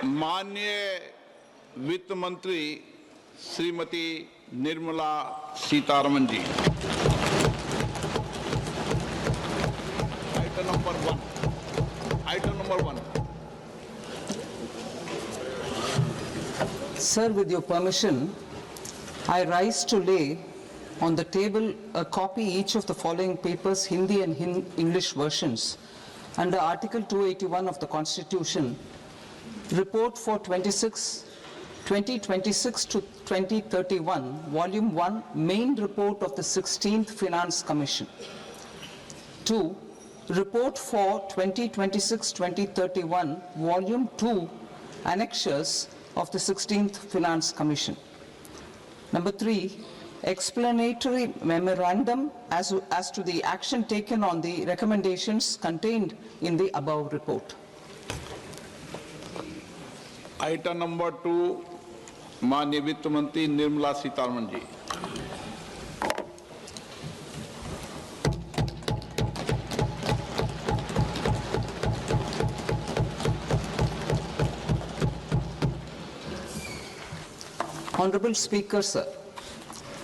माननीय वित्त मंत्री Shrimati Nirmala Sitharaman ji. Item number one. Sir, with your permission, I rise to lay on the table a copy each of the following papers, Hindi and English versions, under Article 281 of the Constitution, Report for 2026 to 2031, Volume 1, Main Report of the 16th Finance Commission. 2. Report for 2026-2031, Volume 2, Annexures of the 16th Finance Commission. Number 3, explanatory memorandum as to the action taken on the recommendations contained in the above report. Item number 2, माननीय वित्त मंत्री Nirmala Sitharaman ji. Honorable Speaker, sir,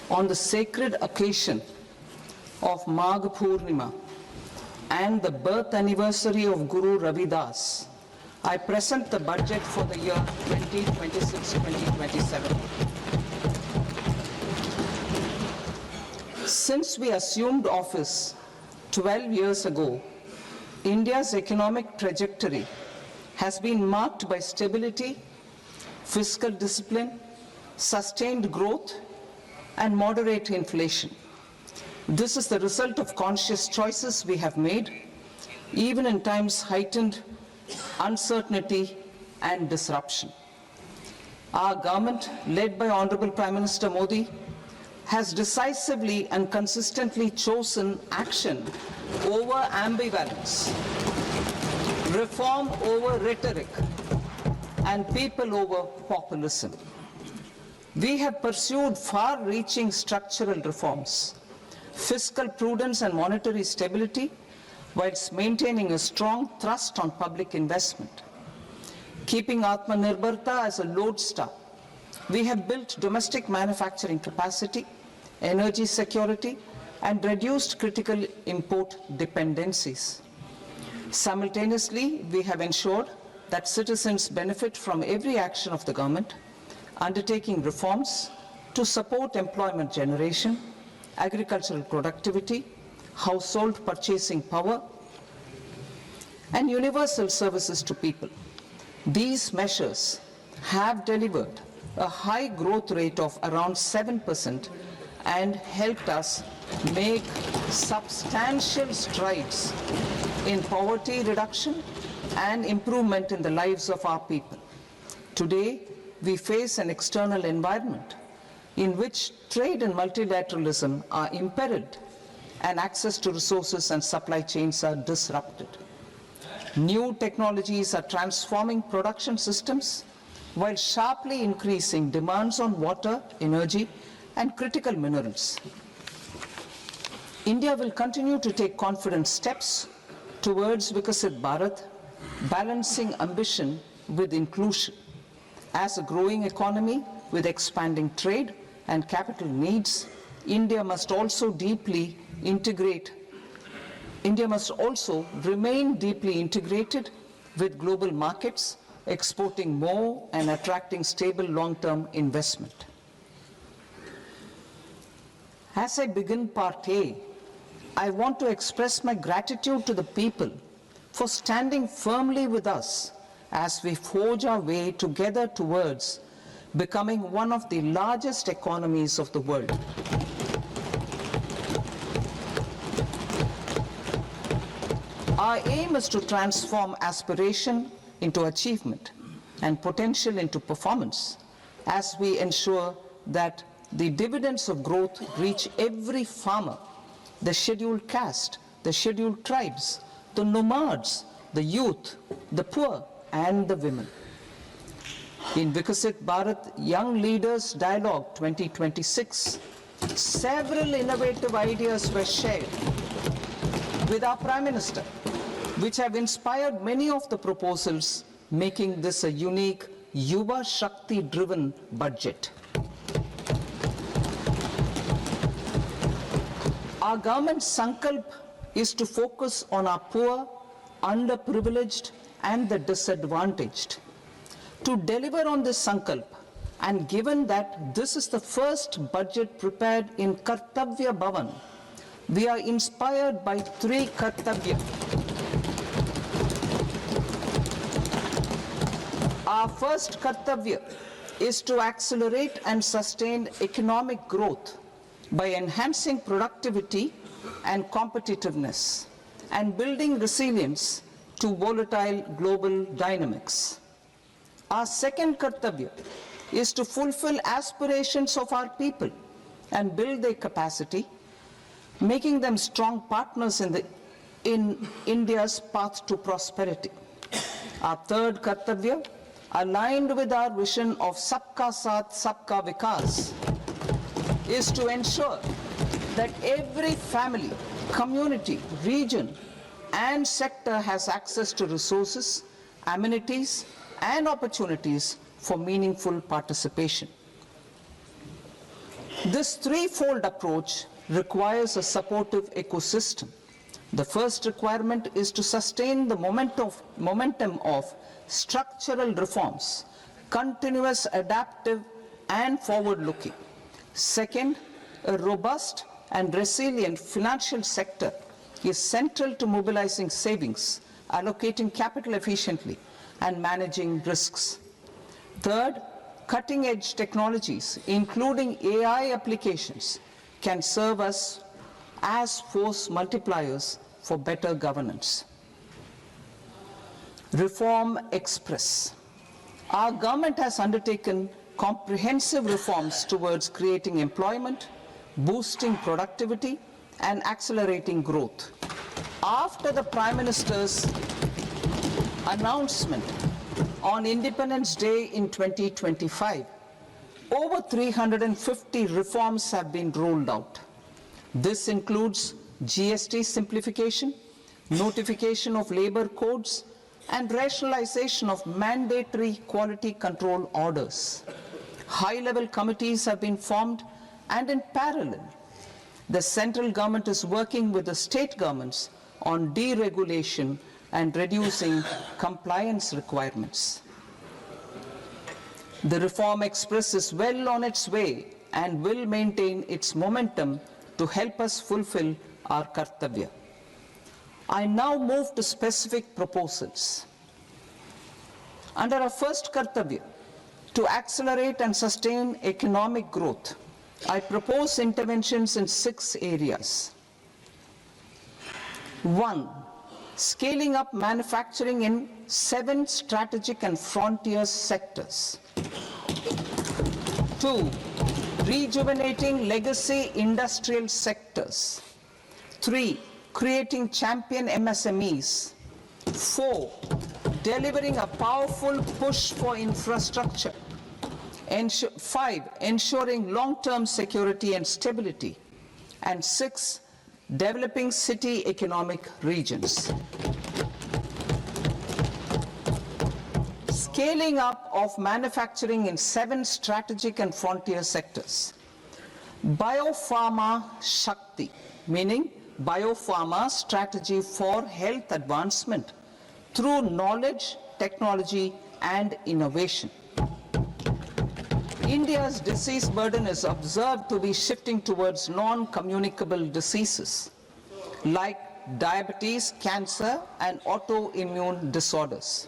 on the sacred occasion of Magh Purnima and the birth anniversary of Guru Ravidas, I present the budget for the year 2026-2027. Since we assumed office 12 years ago, India's economic trajectory has been marked by stability, fiscal discipline, sustained growth, and moderate inflation. This is the result of conscious choices we have made, even in times heightened uncertainty and disruption. Our government, led by Honorable Prime Minister Modi, has decisively and consistently chosen action over ambivalence, reform over rhetoric, and people over populism. We have pursued far-reaching structural reforms, fiscal prudence and monetary stability, whilst maintaining a strong thrust on public investment. Keeping Atmanirbharta as a lodestar, we have built domestic manufacturing capacity, energy security, and reduced critical import dependencies. Simultaneously, we have ensured that citizens benefit from every action of the government, undertaking reforms to support employment generation, agricultural productivity, household purchasing power, and universal services to people. These measures have delivered a high growth rate of around 7% and helped us make substantial strides in poverty reduction and improvement in the lives of our people. Today, we face an external environment in which trade and multilateralism are imperiled and access to resources and supply chains are disrupted. New technologies are transforming production systems while sharply increasing demands on water, energy, and critical minerals. India will continue to take confident steps towards Vikasit Bharat, balancing ambition with inclusion. As a growing economy with expanding trade and capital needs, India must also remain deeply integrated with global markets, exporting more and attracting stable long-term investment. As I begin Part A, I want to express my gratitude to the people for standing firmly with us as we forge our way together towards becoming one of the largest economies of the world. Our aim is to transform aspiration into achievement and potential into performance as we ensure that the dividends of growth reach every farmer, the scheduled caste, the scheduled tribes, the nomads, the youth, the poor, and the women. In Vikasit Bharat Young Leaders Dialogue 2026, several innovative ideas were shared with our Prime Minister, which have inspired many of the proposals making this a unique Yuva Shakti-driven budget. Our government's sankalp is to focus on our poor, underprivileged, and the disadvantaged. To deliver on this sankalp, and given that this is the first budget prepared in Kartavya Bhavan, we are inspired by three Kartavya. Our first Kartavya is to accelerate and sustain economic growth by enhancing productivity and competitiveness and building resilience to volatile global dynamics. Our second Kartavya is to fulfill aspirations of our people and build their capacity, making them strong partners in India's path to prosperity. Our third Kartavya, aligned with our vision of Sabka Saath, Sabka Vikas, is to ensure that every family, community, region, and sector has access to resources, amenities, and opportunities for meaningful participation. This threefold approach requires a supportive ecosystem. The first requirement is to sustain the momentum of structural reforms, continuous, adaptive, and forward-looking. Second, a robust and resilient financial sector is central to mobilizing savings, allocating capital efficiently, and managing risks. Third, cutting-edge technologies, including AI applications, can serve us as force multipliers for better governance. Reform Express. Our government has undertaken comprehensive reforms towards creating employment, boosting productivity, and accelerating growth. After the Prime Minister's announcement on Independence Day in 2025, over 350 reforms have been rolled out. This includes GST simplification, notification of labor codes, and rationalization of mandatory quality control orders. High-level committees have been formed, and in parallel, the central government is working with the state governments on deregulation and reducing compliance requirements. The Reform Express is well on its way and will maintain its momentum to help us fulfill our Kartavya. I now move to specific proposals. Under our first Kartavya, to accelerate and sustain economic growth, I propose interventions in 6 areas. 1. Scaling up manufacturing in 7 strategic and frontier sectors. 2. Rejuvenating legacy industrial sectors. 3. Creating champion MSMEs. 4. Delivering a powerful push for infrastructure. 5. Ensuring long-term security and stability. And 6. Developing city economic regions. Scaling up of manufacturing in 7 strategic and frontier sectors. Biopharma Shakti, meaning biopharma strategy for health advancement through knowledge, technology, and innovation. India's disease burden is observed to be shifting towards non-communicable diseases like diabetes, cancer, and autoimmune disorders.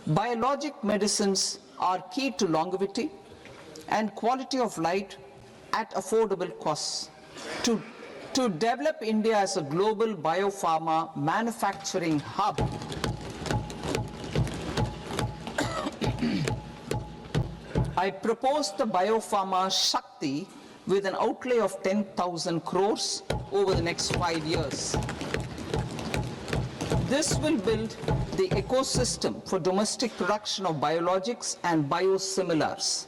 Biologic medicines are key to longevity and quality of life at affordable costs. To develop India as a global biopharma manufacturing hub, I propose the Biopharma Shakti with an outlay of 10,000 crores over the next 5 years. This will build the ecosystem for domestic production of biologics and biosimilars.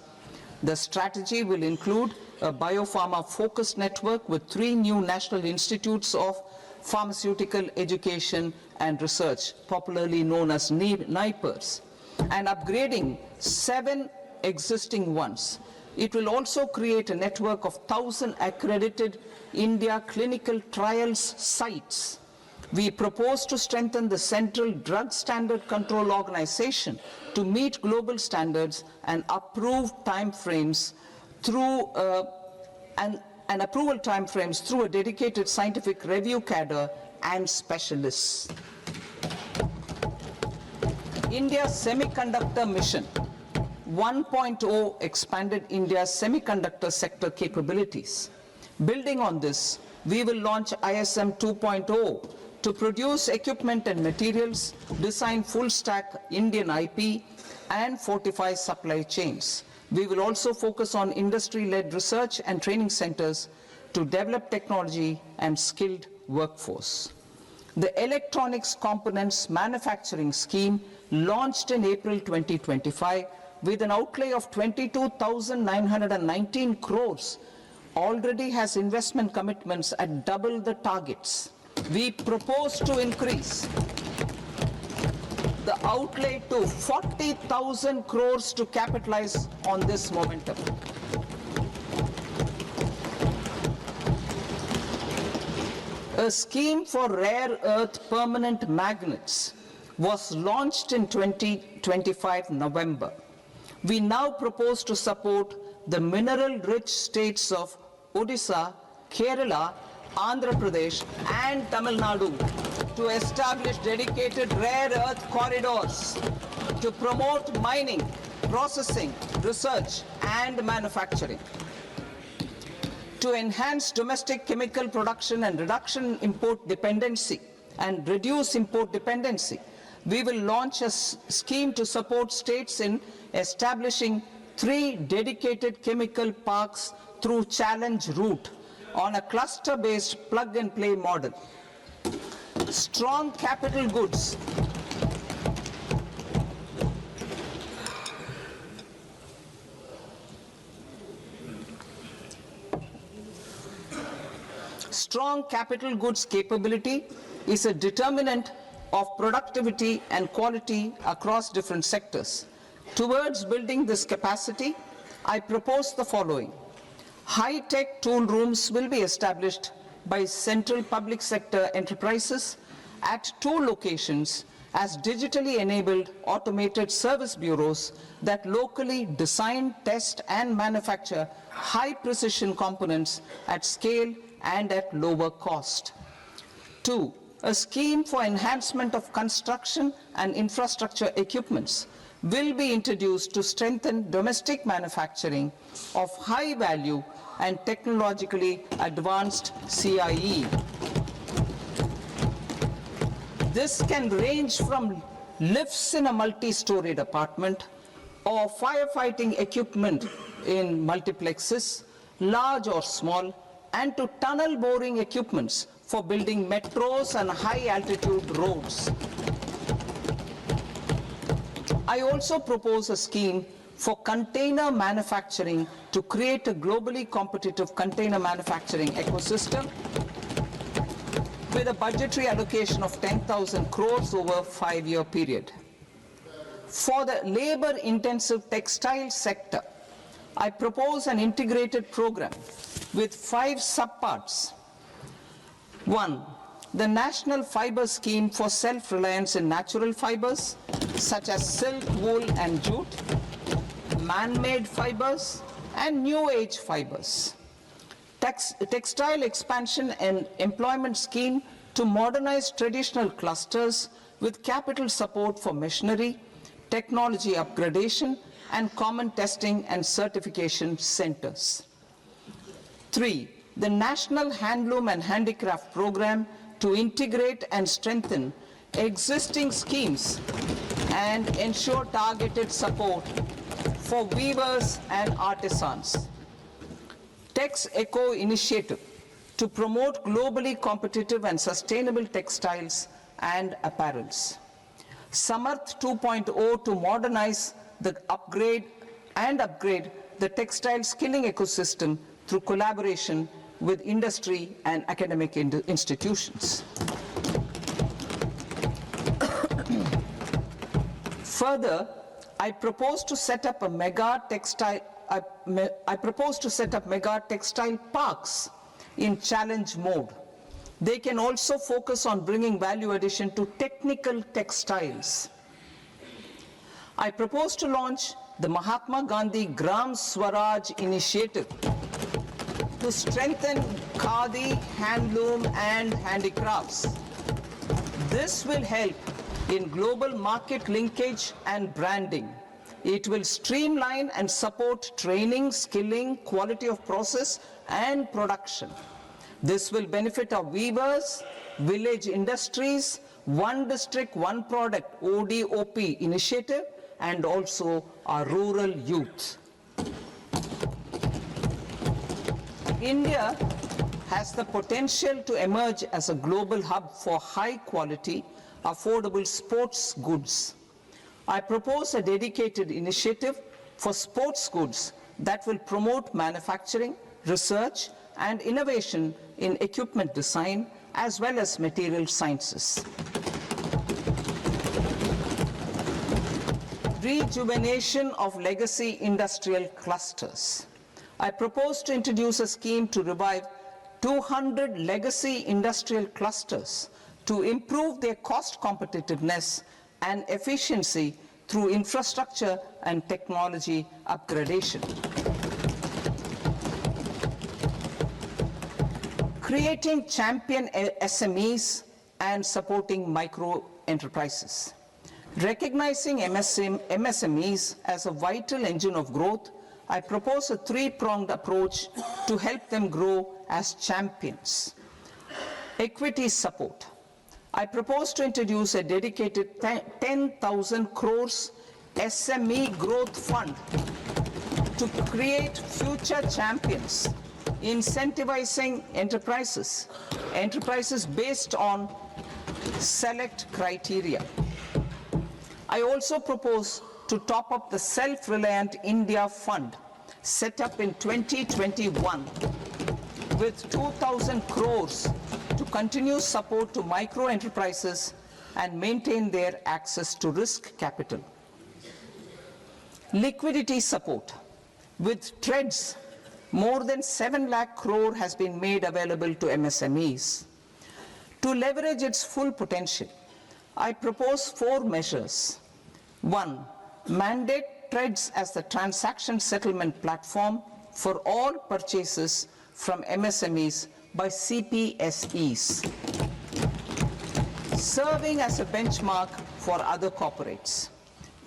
The strategy will include a biopharma-focused network with 3 new national institutes of pharmaceutical education and research, popularly known as NIPERS, and upgrading 7 existing ones. It will also create a network of 1,000 accredited India clinical trials sites. We propose to strengthen the Central Drug Standard Control Organization to meet global standards and approve timeframes through and approval timeframes through a dedicated scientific review cadre and specialists. India's semiconductor mission 1.0 expanded India's semiconductor sector capabilities. Building on this, we will launch ISM 2.0 to produce equipment and materials, design full-stack Indian IP, and fortify supply chains. We will also focus on industry-led research and training centers to develop technology and skilled workforce. The Electronics Components Manufacturing Scheme, launched in April 2025 with an outlay of 22,919 crores, already has investment commitments at double the targets. We propose to increase the outlay to 40,000 crores to capitalize on this momentum. A scheme for rare earth permanent magnets was launched in 2025 November. We now propose to support the mineral-rich states of Odisha, Kerala, Andhra Pradesh and Tamil Nadu to establish dedicated rare earth corridors to promote mining, processing, research and manufacturing. To enhance domestic chemical production and reduction import dependency and reduce import dependency, we will launch a scheme to support states in establishing 3 dedicated chemical parks through challenge route on a cluster-based plug-and-play model. Strong capital goods. Strong capital goods capability is a determinant of productivity and quality across different sectors. Towards building this capacity, I propose the following. High-tech tool rooms will be established by central public sector enterprises at 2 locations as digitally enabled automated service bureaus that locally design, test and manufacture high-precision components at scale and at lower cost. 2. A scheme for enhancement of construction and infrastructure equipments will be introduced to strengthen domestic manufacturing of high value and technologically advanced CIE. This can range from lifts in a multi-storied apartment or firefighting equipment in multiplexes, large or small, and to tunnel boring equipments for building metros and high-altitude roads. I also propose a scheme for container manufacturing to create a globally competitive container manufacturing ecosystem with a budgetary allocation of 10,000 crores over a 5-year period. For the labor-intensive textile sector, I propose an integrated program with 5 subparts. 1. The National Fiber Scheme for self-reliance in natural fibers, such as silk, wool and jute, man-made fibers, and new-age fibers. Textile expansion and employment scheme to modernize traditional clusters with capital support for machinery, technology upgradation, and common testing and certification centers. 3. The National Handloom and Handicraft Program to integrate and strengthen existing schemes and ensure targeted support for weavers and artisans. Tex Eco Initiative to promote globally competitive and sustainable textiles and apparels. Samarth 2.0 to modernize the upgrade the textile skilling ecosystem through collaboration with industry and academic institutions. Further, I propose to set up mega textile parks in challenge mode. They can also focus on bringing value addition to technical textiles. I propose to launch the Mahatma Gandhi Gram Swaraj initiative to strengthen khadi, handloom and handicrafts. This will help in global market linkage and branding. It will streamline and support training, skilling, quality of process and production. This will benefit our weavers, village industries, one district, one product ODOP initiative and also our rural youth. India has the potential to emerge as a global hub for high quality, affordable sports goods. I propose a dedicated initiative for sports goods that will promote manufacturing, research and innovation in equipment design as well as material sciences. Rejuvenation of legacy industrial clusters. I propose to introduce a scheme to revive 200 legacy industrial clusters to improve their cost competitiveness and efficiency through infrastructure and technology upgradation. Creating champion SMEs and supporting micro enterprises. Recognizing MSMEs as a vital engine of growth, I propose a three-pronged approach to help them grow as champions. Equity support. I propose to introduce a dedicated 10,000 crores SME growth fund to create future champions, incentivizing enterprises based on select criteria. I also propose to top up the Self-Reliant India Fund set up in 2021 with 2,000 crores to continue support to micro enterprises and maintain their access to risk capital. Liquidity support. With TREDS, more than 7 lakh crore has been made available to MSMEs. To leverage its full potential, I propose 4 measures. 1. Mandate TREDS as the transaction settlement platform for all purchases from MSMEs by CPSEs, serving as a benchmark for other corporates.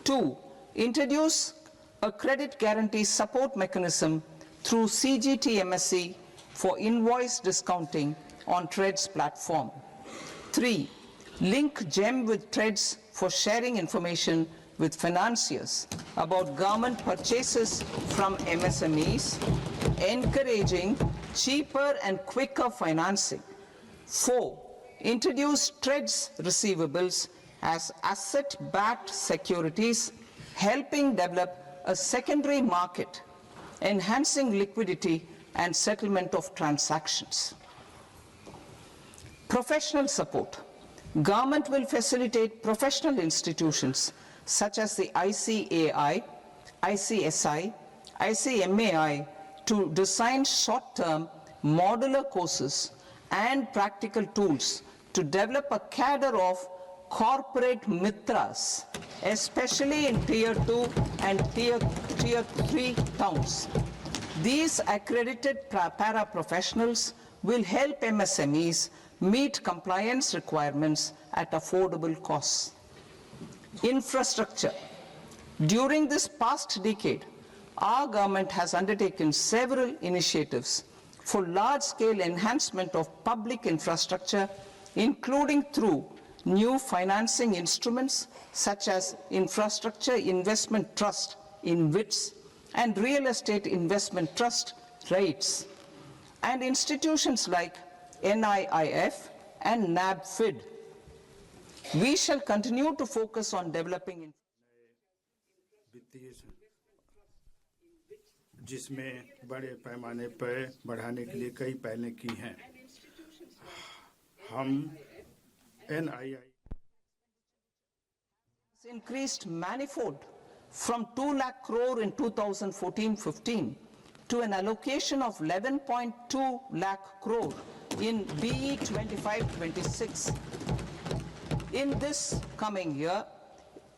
2. Introduce a credit guarantee support mechanism through CGT-MSE for invoice discounting on TREDS platform. 3. Link GEM with TREDS for sharing information with financiers about government purchases from MSMEs, encouraging cheaper and quicker financing. 4. Introduce TREDS receivables as asset-backed securities, helping develop a secondary market, enhancing liquidity and settlement of transactions. Professional support. Government will facilitate professional institutions such as the ICAI, ICSI, ICMAI to design short-term modular courses and practical tools to develop a cadre of corporate mitras, especially in Tier 2 and Tier 3 towns. These accredited para-professionals will help MSMEs meet compliance requirements at affordable costs. Infrastructure. During this past decade, our government has undertaken several initiatives for large-scale enhancement of public infrastructure, including through new financing instruments such as Infrastructure Investment Trust (InvITs) and Real Estate Investment Trust (REITs), and institutions like NIIF and NABFID. We shall continue to focus on developing जिसमें बड़े पैमाने पर बढ़ाने के लिए कई पहलें की हैं। हम NII increased manifold from 2 lakh crore in 2014-15 to an allocation of 11.2 lakh crore in BE 25-26. In this coming year,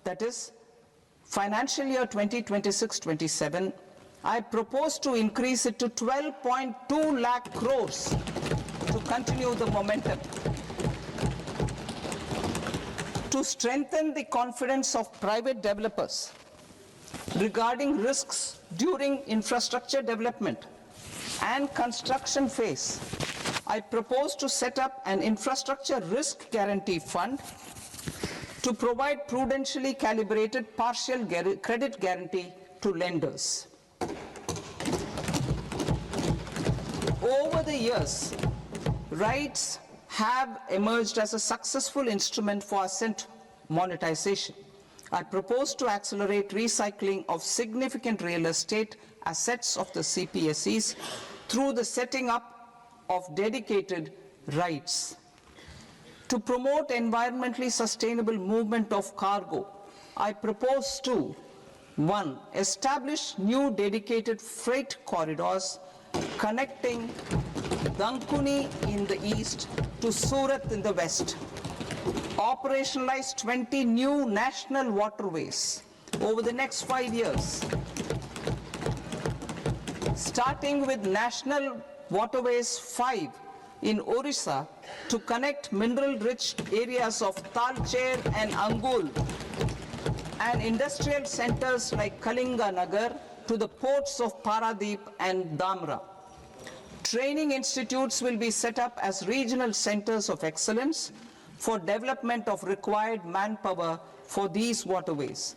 that is financial year 2026-27, I propose to increase it to 12.2 lakh crores to continue the momentum. To strengthen the confidence of private developers regarding risks during infrastructure development and construction phase, I propose to set up an infrastructure risk guarantee fund to provide prudentially calibrated partial credit guarantee to lenders. Over the years, RITES have emerged as a successful instrument for asset monetization. I propose to accelerate recycling of significant real estate assets of the CPSEs through the setting up of dedicated RITES. To promote environmentally sustainable movement of cargo, I propose to 1. Establish new dedicated freight corridors connecting Dankuni in the east to Surat in the west. Operationalize 20 new national waterways over the next 5 years. Starting with National Waterways 5 in Orissa to connect mineral-rich areas of Talcher and Angul and industrial centers like Kalinga Nagar to the ports of Paradeep and Dhamra. Training institutes will be set up as regional centers of excellence for development of required manpower for these waterways.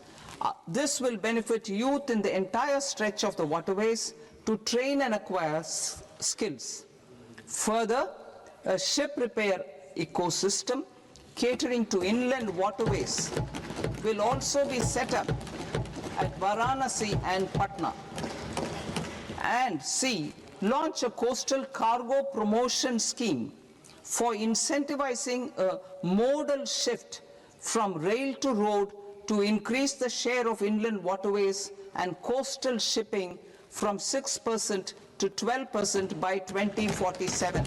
This will benefit youth in the entire stretch of the waterways to train and acquire skills. Further, a ship repair ecosystem catering to inland waterways will also be set up at Varanasi and Patna. And C, launch a coastal cargo promotion scheme for incentivizing a modal shift from rail to road to increase the share of inland waterways and coastal shipping from 6% to 12% by 2047.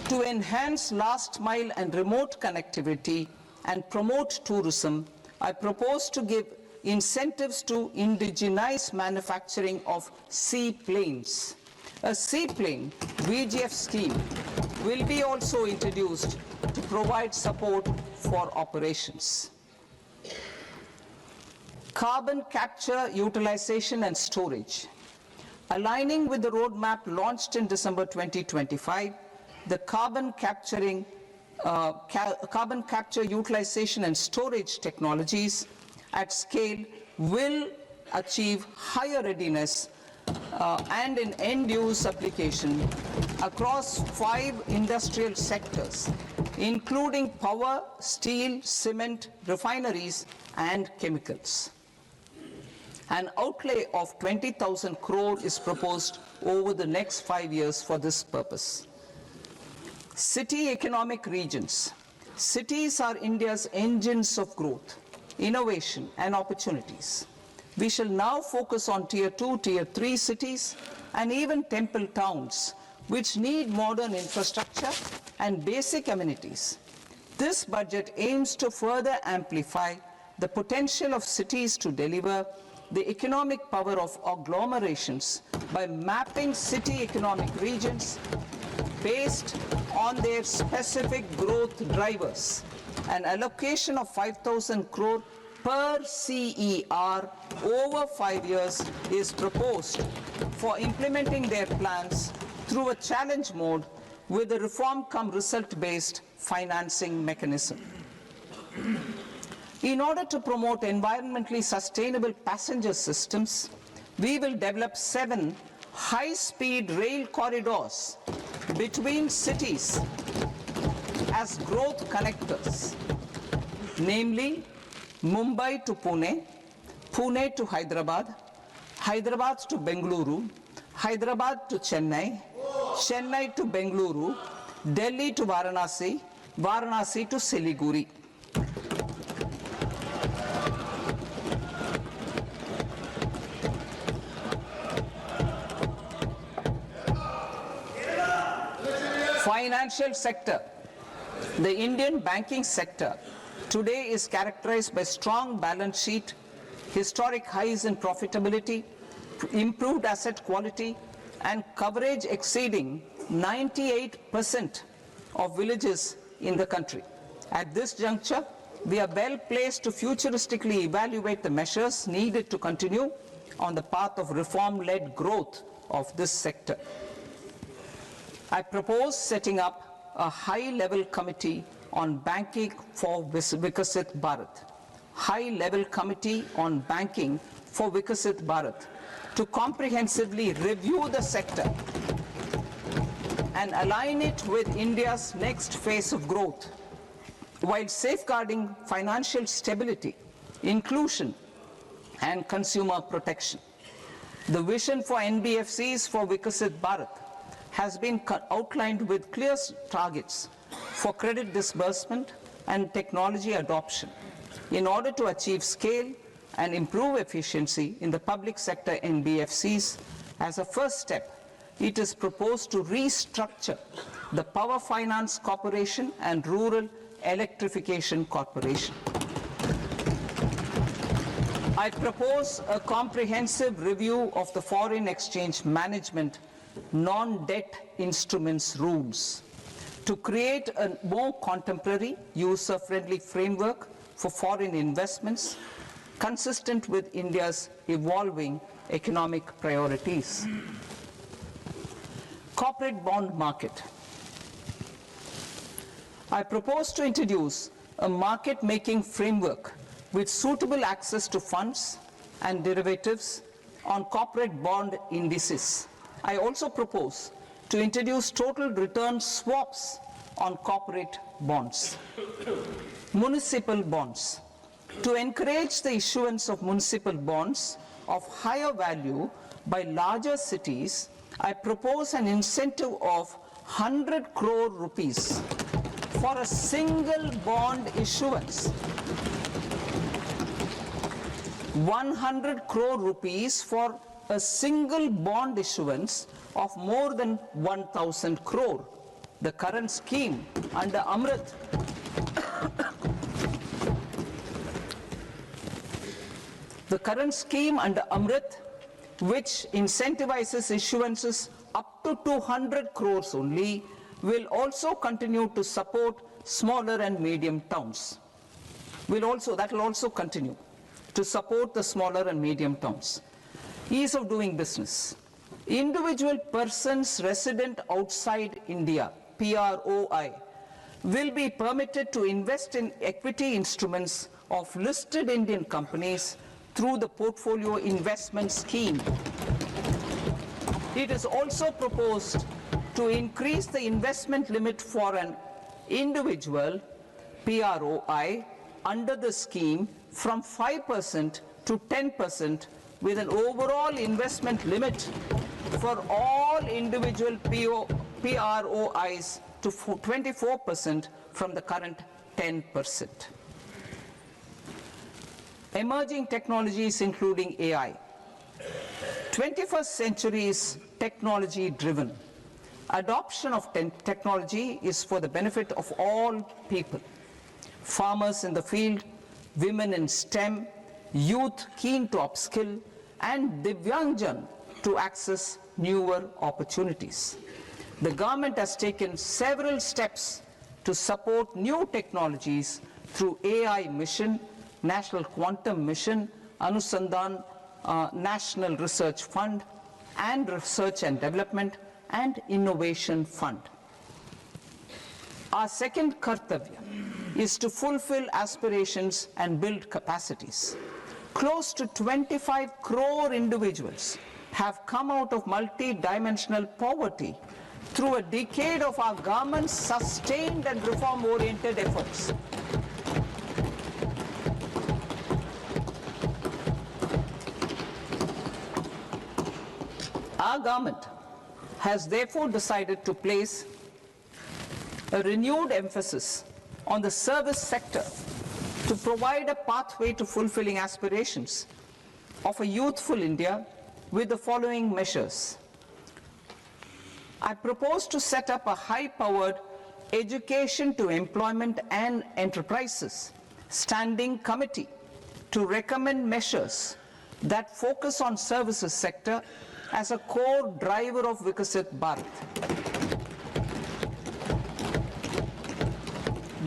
To enhance last mile and remote connectivity and promote tourism, I propose to give incentives to indigenize manufacturing of seaplanes. A seaplane VGF scheme will be also introduced to provide support for operations. Carbon capture, utilization and storage. Aligning with the roadmap launched in December 2025, the carbon capture, utilization and storage technologies at scale will achieve higher readiness and in end-use application across 5 industrial sectors, including power, steel, cement, refineries, and chemicals. An outlay of 20,000 crore is proposed over the next 5 years for this purpose. City economic regions. Cities are India's engines of growth, innovation, and opportunities. We shall now focus on Tier 2, Tier 3 cities, and even temple towns, which need modern infrastructure and basic amenities. This budget aims to further amplify the potential of cities to deliver the economic power of agglomerations by mapping city economic regions based on their specific growth drivers. An allocation of 5,000 crore per CER over 5 years is proposed for implementing their plans through a challenge mode with a reform-cum-result-based financing mechanism. In order to promote environmentally sustainable passenger systems, we will develop 7 high-speed rail corridors between cities as growth connectors, namely Mumbai to Pune, Pune to Hyderabad, Hyderabad to Bengaluru, Hyderabad to Chennai, Chennai to Bengaluru, Delhi to Varanasi, Varanasi to Siliguri. Financial sector. The Indian banking sector today is characterized by strong balance sheet, historic highs in profitability, improved asset quality, and coverage exceeding 98% of villages in the country. At this juncture, we are well placed to futuristically evaluate the measures needed to continue on the path of reform-led growth of this sector. I propose setting up a high-level committee on banking for Vikasit Bharat. High-level committee on banking for Vikasit Bharat to comprehensively review the sector and align it with India's next phase of growth, while safeguarding financial stability, inclusion, and consumer protection. The vision for NBFCs for Vikasit Bharat has been outlined with clear targets for credit disbursement and technology adoption in order to achieve scale and improve efficiency in the public sector NBFCs. As a first step, it is proposed to restructure the Power Finance Corporation and Rural Electrification Corporation. I propose a comprehensive review of the foreign exchange management non-debt instruments rules to create a more contemporary, user-friendly framework for foreign investments consistent with India's evolving economic priorities. Corporate bond market. I propose to introduce a market-making framework with suitable access to funds and derivatives on corporate bond indices. I also propose to introduce total return swaps on corporate bonds. Municipal bonds. To encourage the issuance of municipal bonds of higher value by larger cities, I propose an incentive of 100 crore rupees for a single bond issuance. 100 crore rupees for a single bond issuance of more than 1,000 crore. The current scheme under Amrit which incentivizes issuances up to 200 crores only, will also continue to support smaller and medium towns. That will also continue to support the smaller and medium towns. Ease of doing business. Individual persons resident outside India, PROI, will be permitted to invest in equity instruments of listed Indian companies through the Portfolio Investment Scheme. It is also proposed to increase the investment limit for an individual PROI under the scheme from 5% to 10%, with an overall investment limit for all individual PROIs to 24% from the current 10%. Emerging technologies including AI. 21st century is technology driven. Adoption of technology is for the benefit of all people. Farmers in the field, women in STEM, youth keen to upskill, and Divyangjan to access newer opportunities. The government has taken several steps to support new technologies through AI Mission, National Quantum Mission, Anusandhan National Research Fund, and Research and Development and Innovation Fund. Our second kartavya is to fulfill aspirations and build capacities. Close to 25 crore individuals have come out of multi-dimensional poverty through a decade of our government's sustained and reform-oriented efforts. Our government has therefore decided to place a renewed emphasis on the service sector to provide a pathway to fulfilling aspirations of a youthful India with the following measures. I propose to set up a high-powered Education to Employment and Enterprises Standing Committee to recommend measures that focus on services sector as a core driver of Vikasit Bharat.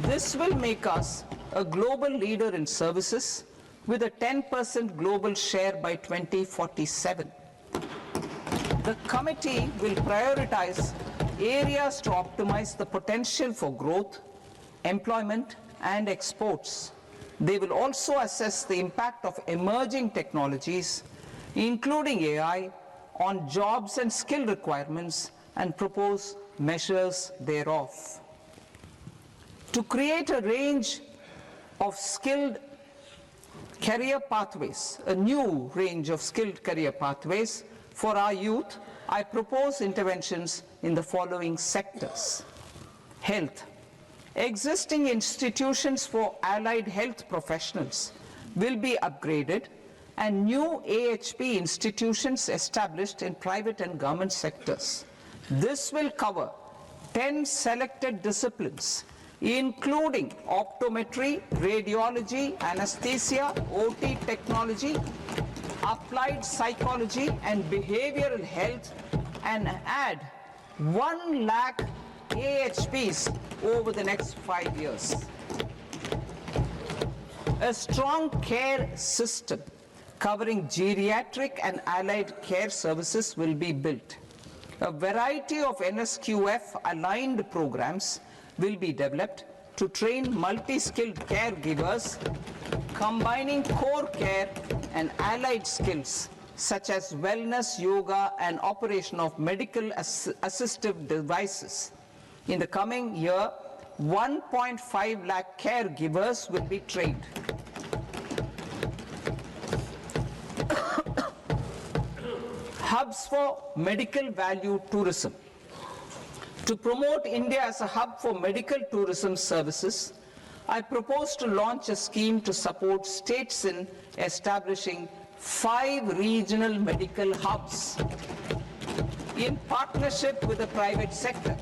This will make us a global leader in services with a 10% global share by 2047. The committee will prioritize areas to optimize the potential for growth, employment, and exports. They will also assess the impact of emerging technologies, including AI, on jobs and skill requirements and propose measures thereof. To create a range of skilled career pathways, a new range of skilled career pathways for our youth, I propose interventions in the following sectors. Health. Existing institutions for allied health professionals will be upgraded and new AHP institutions established in private and government sectors. This will cover 10 selected disciplines, including optometry, radiology, anesthesia, OT technology, applied psychology and behavioral health, and add 1 lakh AHPs over the next 5 years. A strong care system covering geriatric and allied care services will be built. A variety of NSQF-aligned programs will be developed to train multi-skilled caregivers, combining core care and allied skills such as wellness, yoga, and operation of medical assistive devices. In the coming year, 1.5 lakh caregivers will be trained. Hubs for medical value tourism. To promote India as a hub for medical tourism services, I propose to launch a scheme to support states in establishing 5 regional medical hubs in partnership with the private sector.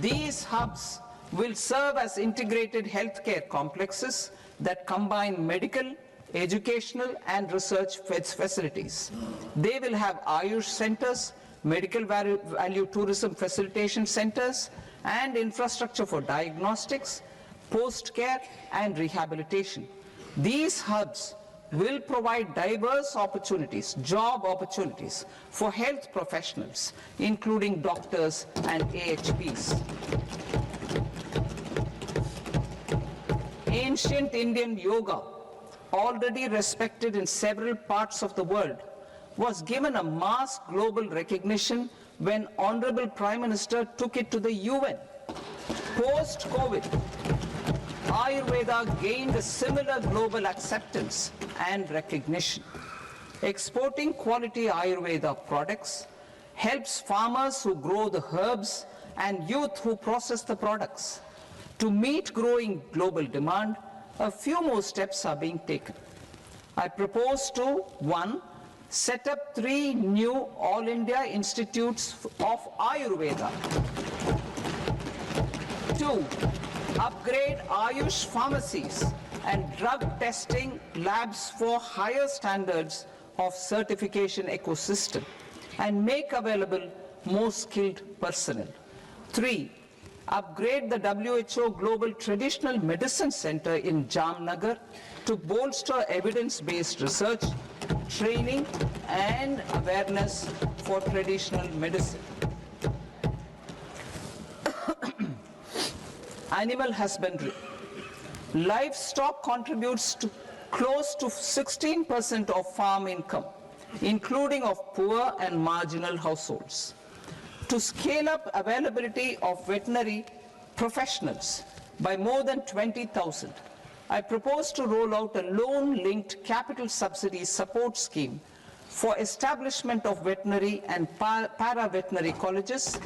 These hubs will serve as integrated healthcare complexes that combine medical, educational, and research facilities. They will have Ayush centers, medical value tourism facilitation centers, and infrastructure for diagnostics, post-care, and rehabilitation. These hubs will provide diverse opportunities, job opportunities for health professionals, including doctors and AHPs. Ancient Indian yoga, already respected in several parts of the world, was given a mass global recognition when Honorable Prime Minister took it to the UN. Post-COVID, Ayurveda gained a similar global acceptance and recognition. Exporting quality Ayurveda products helps farmers who grow the herbs and youth who process the products. To meet growing global demand, a few more steps are being taken. I propose to 1. Set up 3 new All India Institutes of Ayurveda. 2. Upgrade Ayush pharmacies and drug testing labs for higher standards of certification ecosystem and make available more skilled personnel. 3. Upgrade the WHO Global Traditional Medicine Center in Jamnagar to bolster evidence-based research, training, and awareness for traditional medicine. Animal husbandry. Livestock contributes to close to 16% of farm income, including of poor and marginal households. To scale up availability of veterinary professionals by more than 20,000, I propose to roll out a loan-linked capital subsidy support scheme for establishment of veterinary and para-veterinary colleges,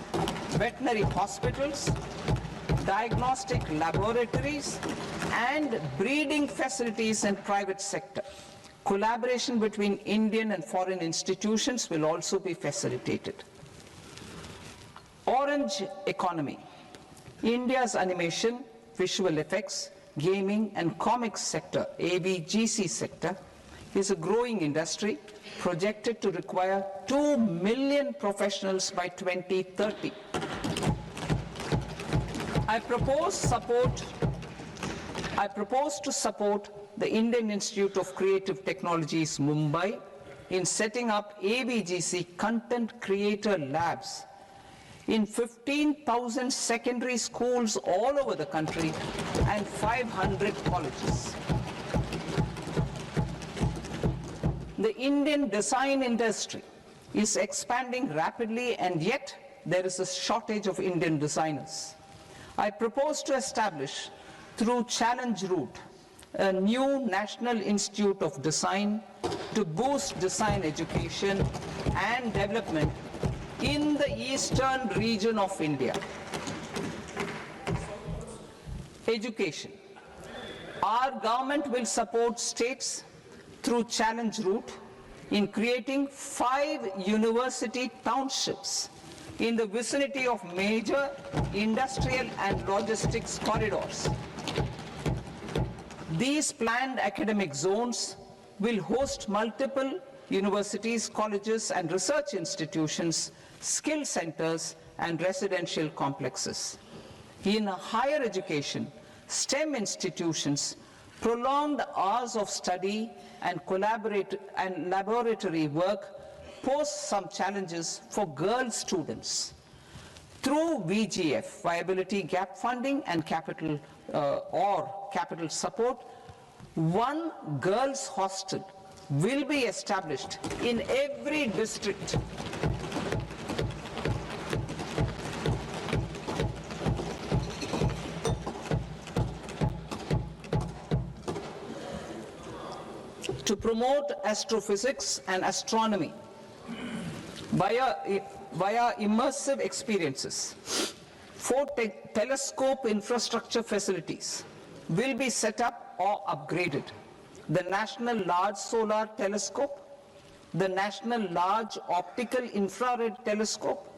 veterinary hospitals, diagnostic laboratories, and breeding facilities in private sector. Collaboration between Indian and foreign institutions will also be facilitated. Orange economy. India's animation, visual effects, gaming and comics sector, AVGC sector, is a growing industry projected to require 2 million professionals by 2030. I propose to support the Indian Institute of Creative Technologies, Mumbai, in setting up AVGC content creator labs in 15,000 secondary schools all over the country and 500 colleges. The Indian design industry is expanding rapidly, and yet there is a shortage of Indian designers. I propose to establish, through Challenge Route, a new National Institute of Design to boost design education and development in the eastern region of India. Education. Our government will support states through Challenge Route in creating 5 university townships in the vicinity of major industrial and logistics corridors. These planned academic zones will host multiple universities, colleges and research institutions, skill centers and residential complexes. In higher education, STEM institutions, prolonged hours of study and laboratory work pose some challenges for girl students. Through VGF, Viability Gap Funding and capital support, one girls' hostel will be established in every district. To promote astrophysics and astronomy via immersive experiences. 4 telescope infrastructure facilities will be set up or upgraded. The National Large Solar Telescope, the National Large Optical Infrared Telescope,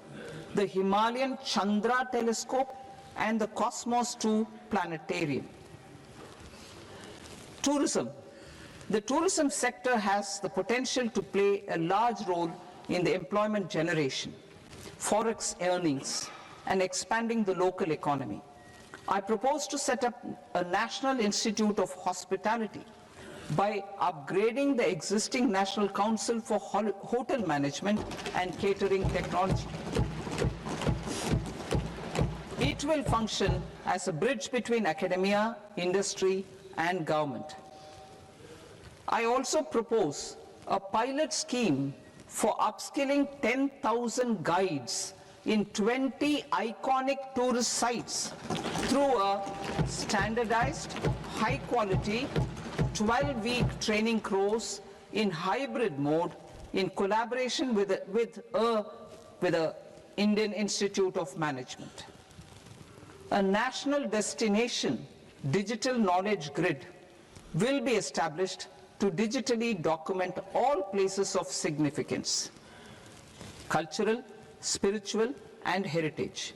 the Himalayan Chandra Telescope, and the Cosmos 2 Planetarium. Tourism. The tourism sector has the potential to play a large role in the employment generation, forex earnings, and expanding the local economy. I propose to set up a National Institute of Hospitality by upgrading the existing National Council for Hotel Management and Catering Technology. It will function as a bridge between academia, industry, and government. I also propose a pilot scheme for upskilling 10,000 guides in 20 iconic tourist sites through a standardized, high-quality, 12-week training course in hybrid mode in collaboration with the Indian Institute of Management. A national destination digital knowledge grid will be established to digitally document all places of significance, cultural, spiritual, and heritage.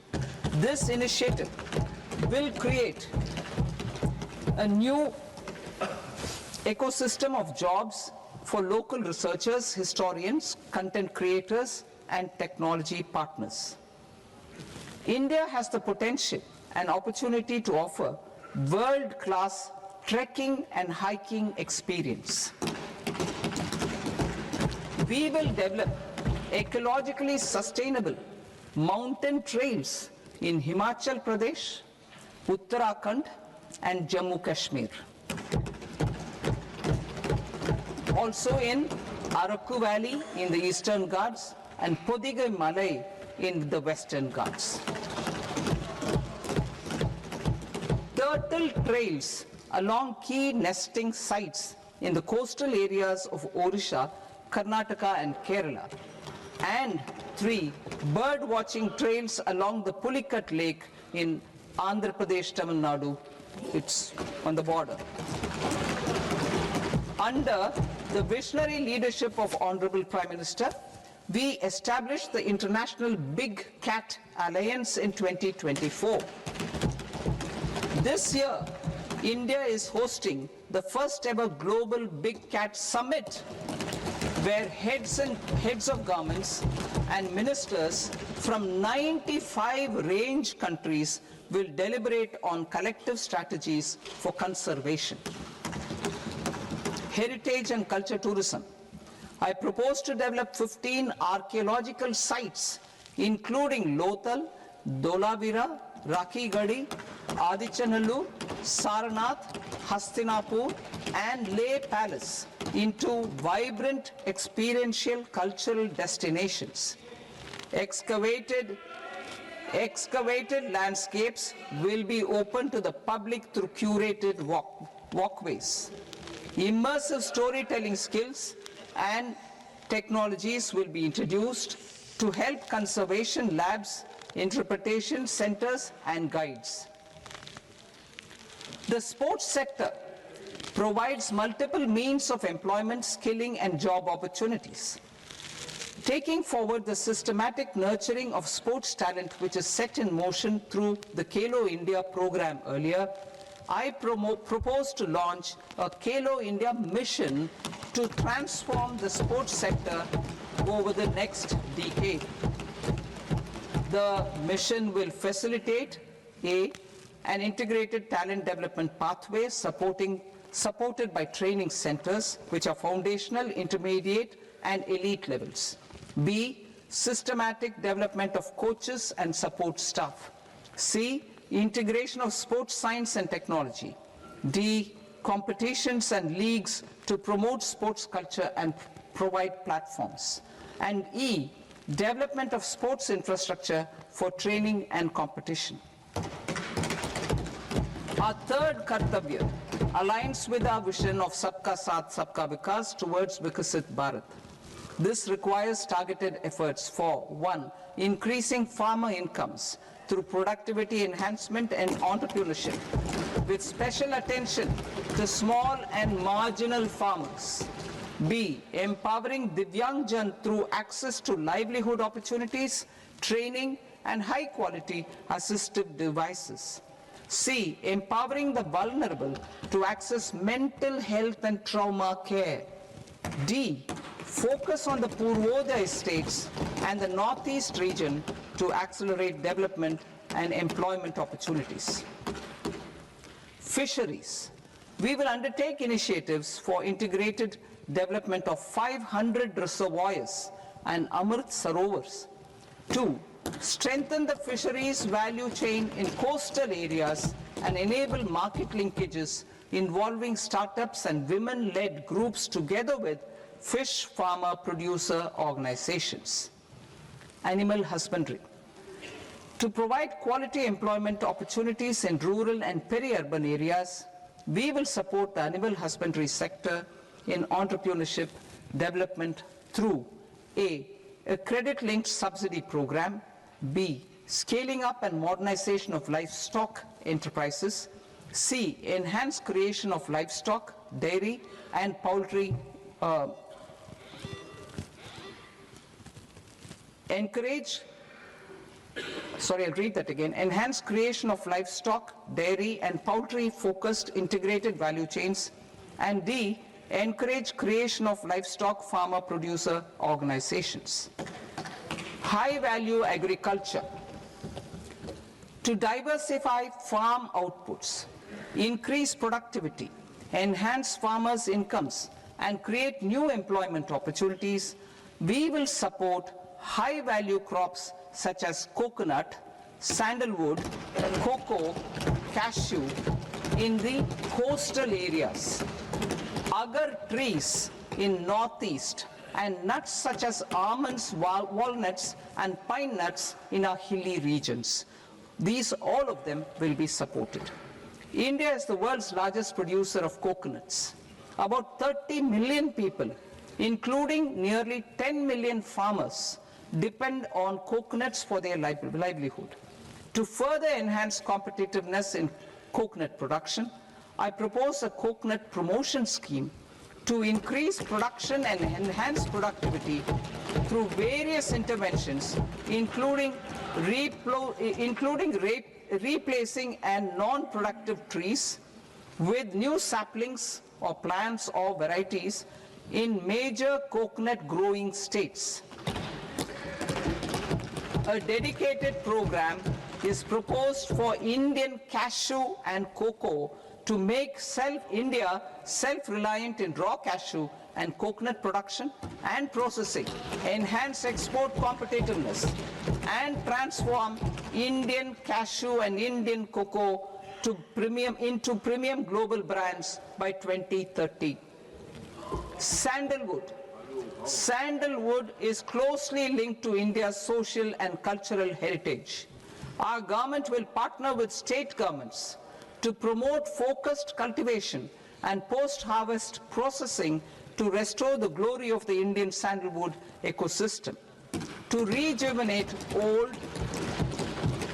This initiative will create a new ecosystem of jobs for local researchers, historians, content creators, and technology partners. India has the potential and opportunity to offer world-class trekking and hiking experience. We will develop ecologically sustainable mountain trails in Himachal Pradesh, Uttarakhand, and Jammu Kashmir. Also in Araku Valley in the Eastern Ghats and Podigai Malai in the Western Ghats. Turtle trails along key nesting sites in the coastal areas of Odisha, Karnataka, and Kerala. And 3 bird watching trails along the Pulikat Lake in Andhra Pradesh, Tamil Nadu. It's on the border. Under the visionary leadership of Honorable Prime Minister, we established the International Big Cat Alliance in 2024. This year, India is hosting the first ever Global Big Cat Summit, where heads of governments and ministers from 95 range countries will deliberate on collective strategies for conservation. Heritage and culture tourism. I propose to develop 15 archaeological sites, including Lothal, Dholavira, Rakhi Gadi, Adichanallur, Saranath, Hastinapur, and Leh Palace into vibrant experiential cultural destinations. Excavated landscapes will be open to the public through curated walkways. Immersive storytelling skills and technologies will be introduced to help conservation labs, interpretation centers, and guides. The sports sector provides multiple means of employment, skilling, and job opportunities. Taking forward the systematic nurturing of sports talent, which is set in motion through the Khelo India program earlier, I propose to launch a Khelo India mission to transform the sports sector over the next decade. The mission will facilitate an integrated talent development pathway supported by training centers, which are foundational, intermediate, and elite levels. B, systematic development of coaches and support staff. C, integration of sports science and technology. D, competitions and leagues to promote sports culture and provide platforms. And E, development of sports infrastructure for training and competition. Our third Kartavya aligns with our vision of Sabka Saath, Sabka Vikas towards Vikasit Bharat. This requires targeted efforts for 1, increasing farmer incomes through productivity enhancement and entrepreneurship, with special attention to small and marginal farmers. B, empowering Divyangjan through access to livelihood opportunities, training, and high-quality assistive devices. C, empowering the vulnerable to access mental health and trauma care. D, focus on the Purvodaya states and the Northeast region to accelerate development and employment opportunities. Fisheries. We will undertake initiatives for integrated development of 500 reservoirs and Amrit Sarovars. 2, strengthen the fisheries value chain in coastal areas and enable market linkages involving startups and women-led groups together with fish farmer producer organizations. Animal husbandry. To provide quality employment opportunities in rural and peri-urban areas, we will support the animal husbandry sector in entrepreneurship development through A, credit-linked subsidy program, B, scaling up and modernization of livestock enterprises, C, enhanced creation of livestock, dairy, and poultry, enhanced creation of livestock, dairy, and poultry-focused integrated value chains, and D, encourage creation of livestock farmer-producer organizations. High-value agriculture. To diversify farm outputs, increase productivity, enhance farmers' incomes, and create new employment opportunities, we will support high-value crops such as coconut, sandalwood, cocoa, cashew in the coastal areas, agar trees in northeast, and nuts such as almonds, walnuts, and pine nuts in our hilly regions. These, all of them, will be supported. India is the world's largest producer of coconuts. About 30 million people, including nearly 10 million farmers, depend on coconuts for their livelihood. To further enhance competitiveness in coconut production, I propose a coconut promotion scheme to increase production and enhance productivity through various interventions, including replacing and non-productive trees with new saplings or plants or varieties in major coconut growing states. A dedicated program is proposed for Indian cashew and cocoa to make India self-reliant in raw cashew and coconut production and processing, enhance export competitiveness, and transform Indian cashew and Indian cocoa into premium global brands by 2030. Sandalwood. Sandalwood is closely linked to India's social and cultural heritage. Our government will partner with state governments to promote focused cultivation and post-harvest processing to restore the glory of the Indian sandalwood ecosystem, to rejuvenate old,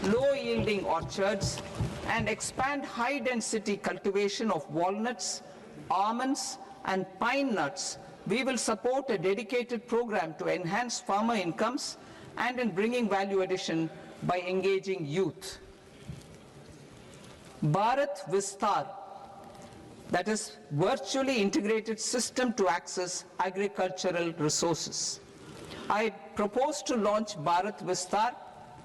low-yielding orchards, and expand high-density cultivation of walnuts, almonds, and pine nuts. We will support a dedicated program to enhance farmer incomes and in bringing value addition by engaging youth. Bharat Vistar, that is virtually integrated system to access agricultural resources. I propose to launch Bharat Vistar,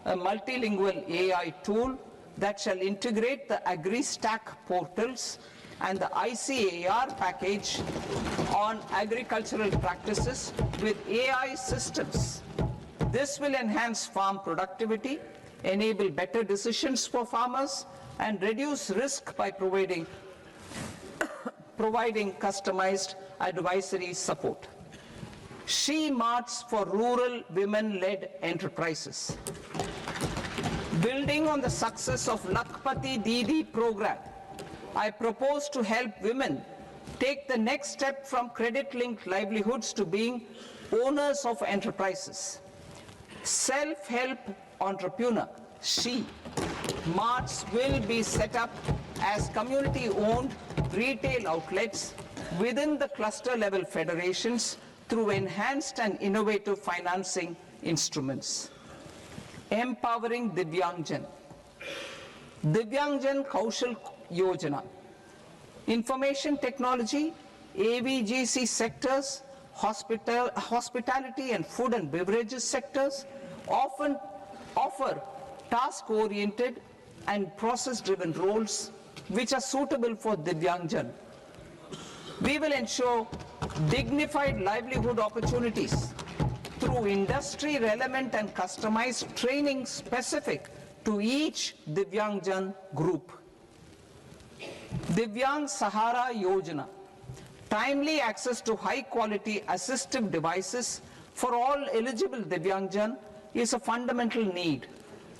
a multilingual AI tool that shall integrate the AgriStack portals and the ICAR package on agricultural practices with AI systems. This will enhance farm productivity, enable better decisions for farmers, and reduce risk by providing customized advisory support. She Marts for rural women-led enterprises. Building on the success of Lakpati Didi program, I propose to help women take the next step from credit-linked livelihoods to being owners of enterprises. Self-help entrepreneur, She Marts will be set up as community-owned retail outlets within the cluster-level federations through enhanced and innovative financing instruments. Empowering Divyangjan. Divyangjan Kaushal Yojana. Information technology, AVGC sectors, hospitality and food and beverages sectors often offer task-oriented and process-driven roles which are suitable for Divyangjan. We will ensure dignified livelihood opportunities through industry-relevant and customized training specific to each Divyangjan group. Divyang Sahara Yojana. Timely access to high-quality assistive devices for all eligible Divyangjan is a fundamental need.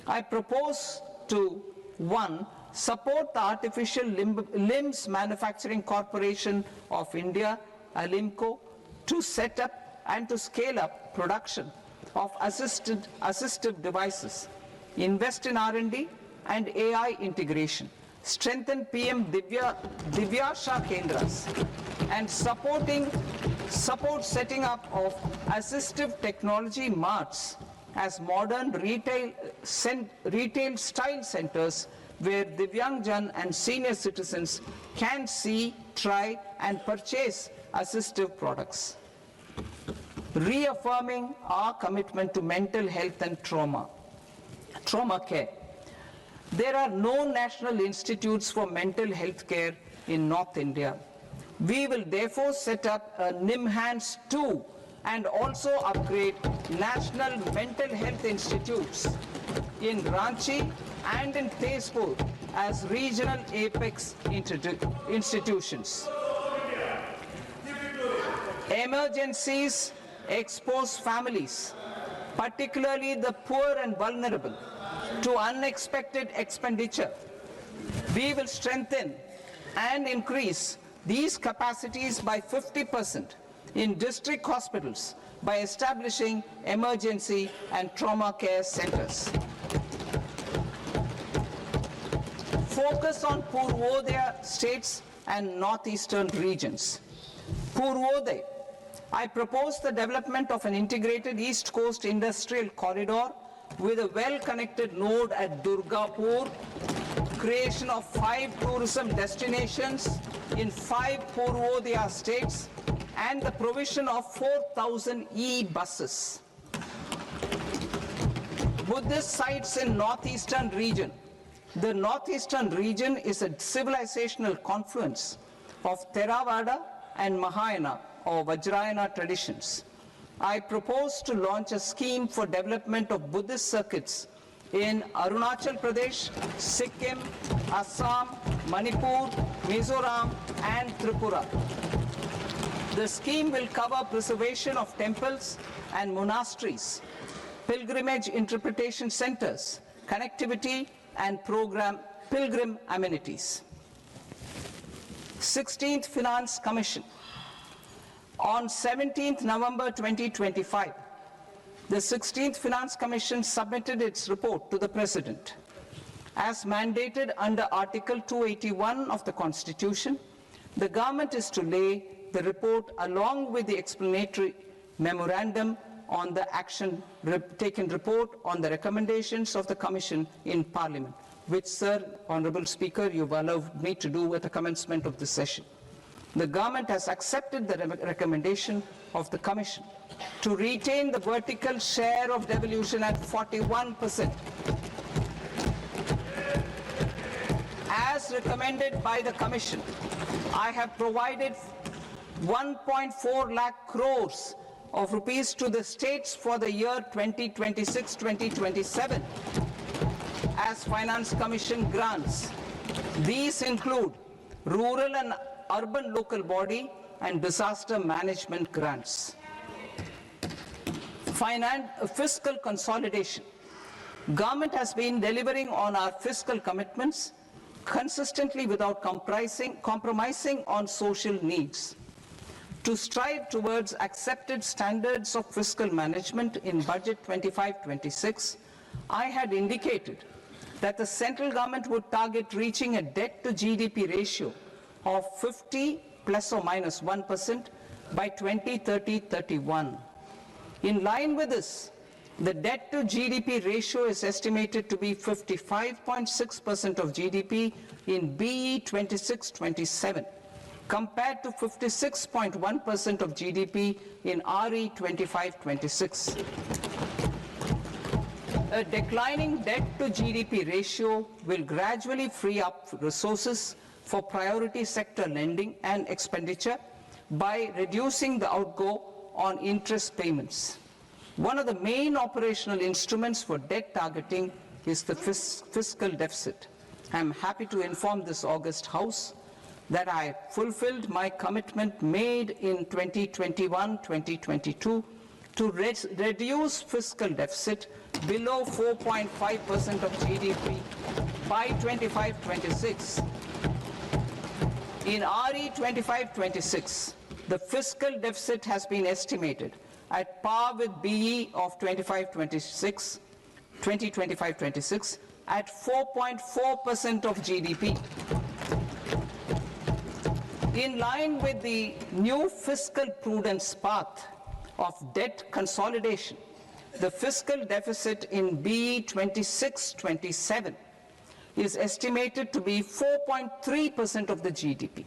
I propose to 1. Support the Artificial Limbs Manufacturing Corporation of India, ALIMCO, to set up and to scale up production of assistive devices, invest in R&D and AI integration, strengthen PM Divyasha Kendras, and support setting up of assistive technology marts as modern retail style centers where Divyangjan and senior citizens can see, try and purchase assistive products. Reaffirming our commitment to mental health and trauma care. There are no national institutes for mental health care in North India. We will therefore set up a NIMHANS 2 and also upgrade national mental health institutes in Ranchi and in Tezpur as regional apex institutions. Emergencies expose families, particularly the poor and vulnerable, to unexpected expenditure. We will strengthen and increase these capacities by 50% in district hospitals by establishing emergency and trauma care centers. Focus on Purvodaya states and northeastern regions. Purvodaya, I propose the development of an integrated East Coast industrial corridor with a well-connected node at Durgapur, creation of 5 tourism destinations in 5 Purvodaya states, and the provision of 4,000 e-buses. Buddhist sites in northeastern region. The northeastern region is a civilizational confluence of Theravada and Mahayana or Vajrayana traditions. I propose to launch a scheme for development of Buddhist circuits in Arunachal Pradesh, Sikkim, Assam, Manipur, Mizoram, and Tripura. The scheme will cover preservation of temples and monasteries, pilgrimage interpretation centers, connectivity, and pilgrim amenities. 16th Finance Commission. On 17th November 2025, the 16th Finance Commission submitted its report to the President. As mandated under Article 281 of the Constitution, the government is to lay the report along with the explanatory memorandum on the action taken report on the recommendations of the Commission in Parliament, which, Sir, Honourable Speaker, you've allowed me to do at the commencement of this session. The government has accepted the recommendation of the Commission to retain the vertical share of devolution at 41%. As recommended by the Commission, I have provided 1.4 lakh crores of rupees to the states for the year 2026-2027 as Finance Commission grants. These include rural and urban local body and disaster management grants. Fiscal consolidation. Government has been delivering on our fiscal commitments consistently without compromising on social needs. To strive towards accepted standards of fiscal management in Budget 25-26, I had indicated that the central government would target reaching a debt to GDP ratio of 50 plus or minus 1% by 2030-31. In line with this, the debt to GDP ratio is estimated to be 55.6% of GDP in BE 26-27, compared to 56.1% of GDP in RE 25-26. A declining debt to GDP ratio will gradually free up resources for priority sector lending and expenditure by reducing the outgo on interest payments. One of the main operational instruments for debt targeting is the fiscal deficit. I am happy to inform this august House that I fulfilled my commitment made in 2021-2022 to reduce fiscal deficit below 4.5% of GDP by 25-26. In RE 25-26, the fiscal deficit has been estimated at par with BE of 2025-26 at 4.4% of GDP. In line with the new fiscal prudence path of debt consolidation, the fiscal deficit in BE 26-27 is estimated to be 4.3% of the GDP.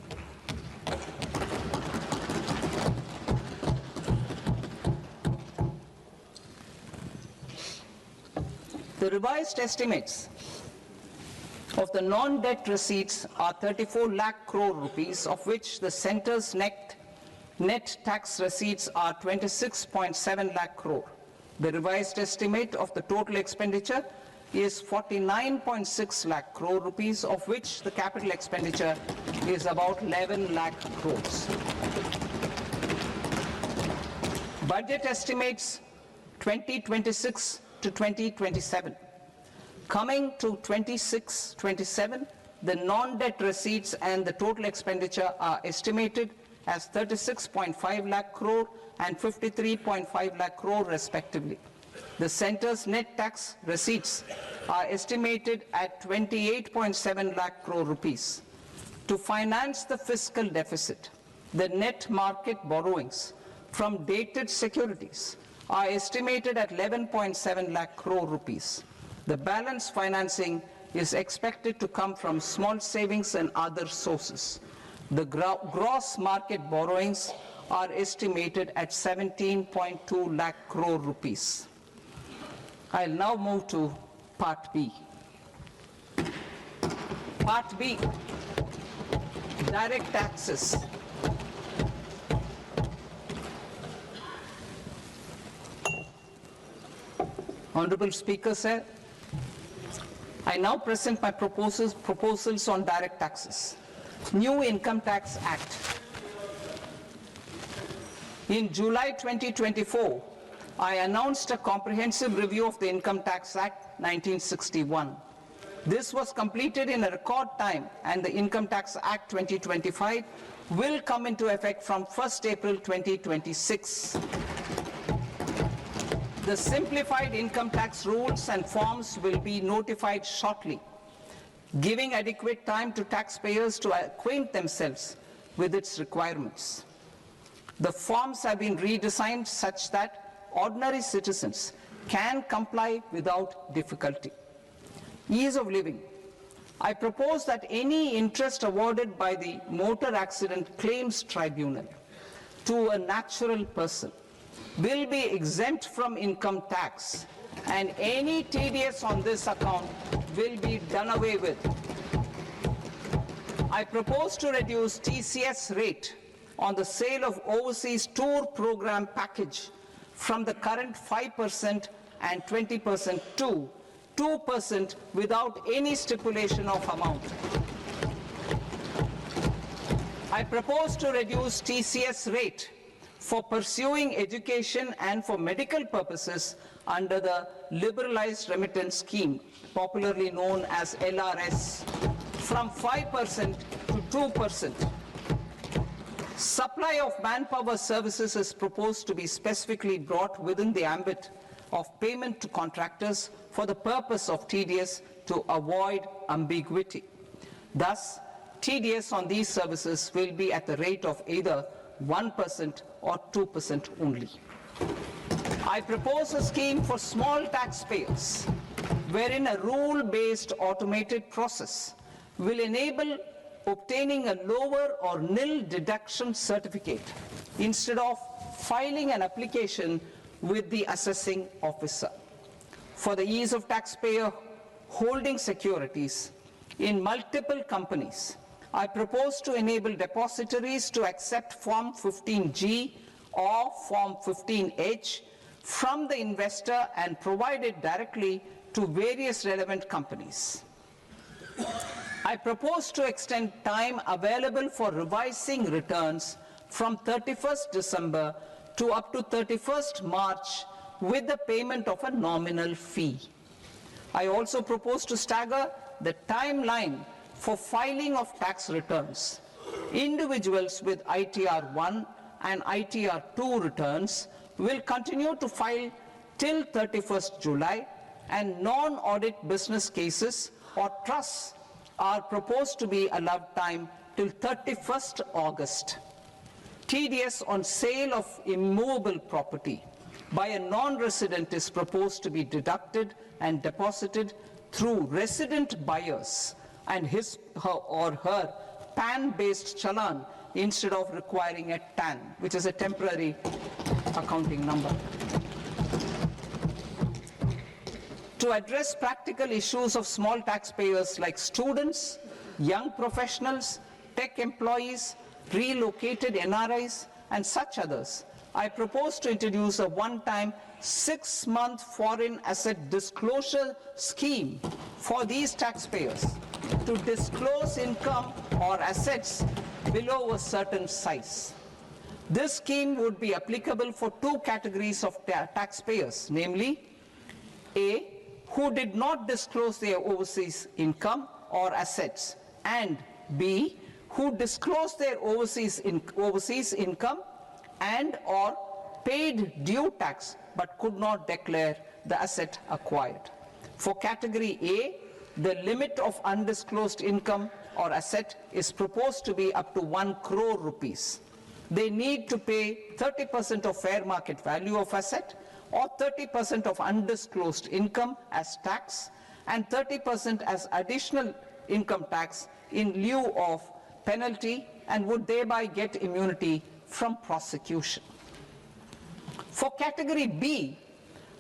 The revised estimates of the non-debt receipts are 34 lakh crore rupees, of which the centre's net tax receipts are 26.7 lakh crore. The revised estimate of the total expenditure is 49.6 lakh crore rupees, of which the capital expenditure is about 11 lakh crores. Budget estimates 2026 to 2027. Coming to 26-27, the non-debt receipts and the total expenditure are estimated as 36.5 lakh crore and 53.5 lakh crore respectively. The centre's net tax receipts are estimated at 28.7 lakh crore rupees. To finance the fiscal deficit, the net market borrowings from dated securities are estimated at 11.7 lakh crore rupees. The balance financing is expected to come from small savings and other sources. The gross market borrowings are estimated at 17.2 lakh crore rupees. I'll now move to Part B. Part B, direct taxes. Honorable Speaker, sir, I now present my proposals on direct taxes. New Income Tax Act. In July 2024, I announced a comprehensive review of the Income Tax Act 1961. This was completed in a record time, and the Income Tax Act 2025 will come into effect from 1st April 2026. The simplified income tax rules and forms will be notified shortly, giving adequate time to taxpayers to acquaint themselves with its requirements. The forms have been redesigned such that ordinary citizens can comply without difficulty. Ease of living. I propose that any interest awarded by the Motor Accident Claims Tribunal to a natural person will be exempt from income tax, and any TDS on this account will be done away with. I propose to reduce TCS rate on the sale of overseas tour program package from the current 5% and 20% to 2% without any stipulation of amount. I propose to reduce TCS rate for pursuing education and for medical purposes under the Liberalized Remittance Scheme, popularly known as LRS, from 5% to 2%. Supply of manpower services is proposed to be specifically brought within the ambit of payment to contractors for the purpose of TDS to avoid ambiguity. Thus, TDS on these services will be at the rate of either 1% or 2% only. I propose a scheme for small taxpayers, wherein a rule-based automated process will enable obtaining a lower or nil deduction certificate instead of filing an application with the assessing officer. For the ease of taxpayer holding securities in multiple companies, I propose to enable depositories to accept Form 15G or Form 15H from the investor and provide it directly to various relevant companies. I propose to extend time available for revising returns from 31st December to up to 31st March with the payment of a nominal fee. I also propose to stagger the timeline for filing of tax returns. Individuals with ITR 1 and ITR 2 returns will continue to file till 31st July, and non-audit business cases or trusts are proposed to be allowed time till 31st August. TDS on sale of immovable property by a non-resident is proposed to be deducted and deposited through resident buyers and his or her PAN-based challan instead of requiring a TAN, which is a temporary accounting number. To address practical issues of small taxpayers like students, young professionals, tech employees, relocated NRIs, and such others, I propose to introduce a one-time 6-month foreign asset disclosure scheme for these taxpayers to disclose income or assets below a certain size. This scheme would be applicable for two categories of taxpayers, namely, A, who did not disclose their overseas income or assets, and B, who disclosed their overseas income and or paid due tax but could not declare the asset acquired. For category A, the limit of undisclosed income or asset is proposed to be up to 1 crore rupees. they need to pay 30% of fair market value of asset or 30% of undisclosed income as tax and 30% as additional income tax in lieu of penalty and would thereby get immunity from prosecution. For category B,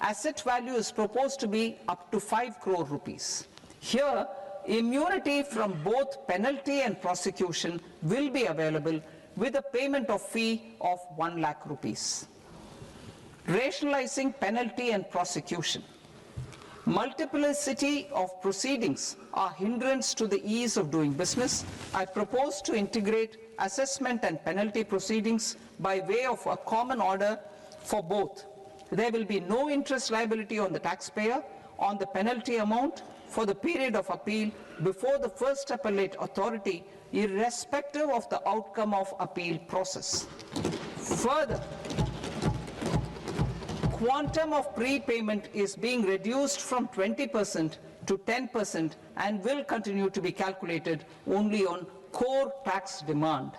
asset value is proposed to be up to 5 crore rupees. Here, immunity from both penalty and prosecution will be available with a payment of fee of 1 lakh rupees. Rationalizing penalty and prosecution. Multiplicity of proceedings are hindrance to the ease of doing business. I propose to integrate assessment and penalty proceedings by way of a common order for both. There will be no interest liability on the taxpayer on the penalty amount for the period of appeal before the first appellate authority, irrespective of the outcome of appeal process. Further, quantum of prepayment is being reduced from 20% to 10% and will continue to be calculated only on core tax demand.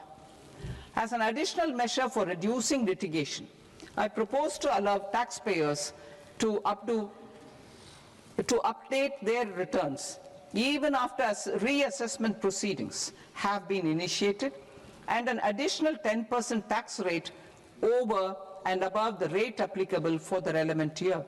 As an additional measure for reducing litigation, I propose to allow taxpayers to update their returns even after reassessment proceedings have been initiated and an additional 10% tax rate over and above the rate applicable for the relevant year.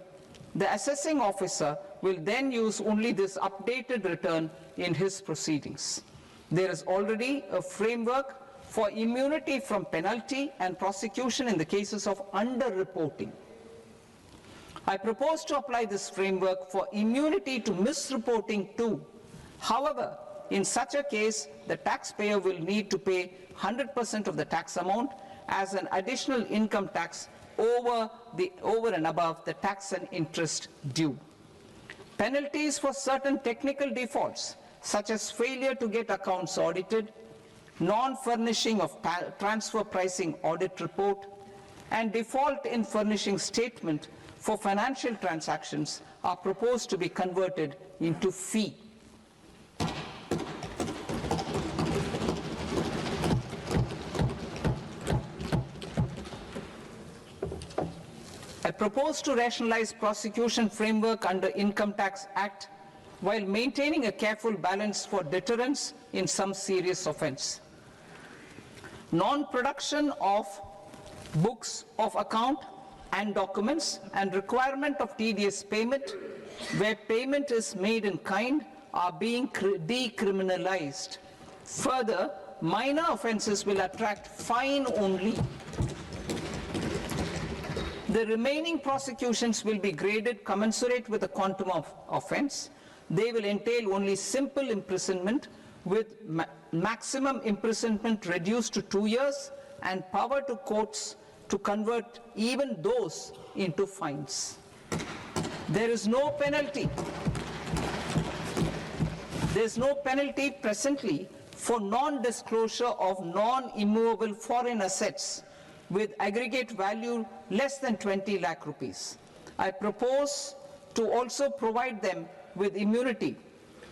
The assessing officer will then use only this updated return in his proceedings. There is already a framework for immunity from penalty and prosecution in the cases of underreporting. I propose to apply this framework for immunity to misreporting too. However, in such a case, the taxpayer will need to pay 100% of the tax amount as an additional income tax over and above the tax and interest due. Penalties for certain technical defaults, such as failure to get accounts audited, non-furnishing of transfer pricing audit report, and default in furnishing statement for financial transactions are proposed to be converted into fee. I propose to rationalize prosecution framework under Income Tax Act while maintaining a careful balance for deterrence in some serious offense. Non-production of books of account and documents and requirement of TDS payment where payment is made in kind are being decriminalized. Further, minor offenses will attract fine only. The remaining prosecutions will be graded commensurate with the quantum of offense. They will entail only simple imprisonment with maximum imprisonment reduced to 2 years and power to courts to convert even those into fines. There is no penalty. There is no penalty presently for non-disclosure of non-immovable foreign assets with aggregate value less than 20 lakh rupees. I propose to also provide them with immunity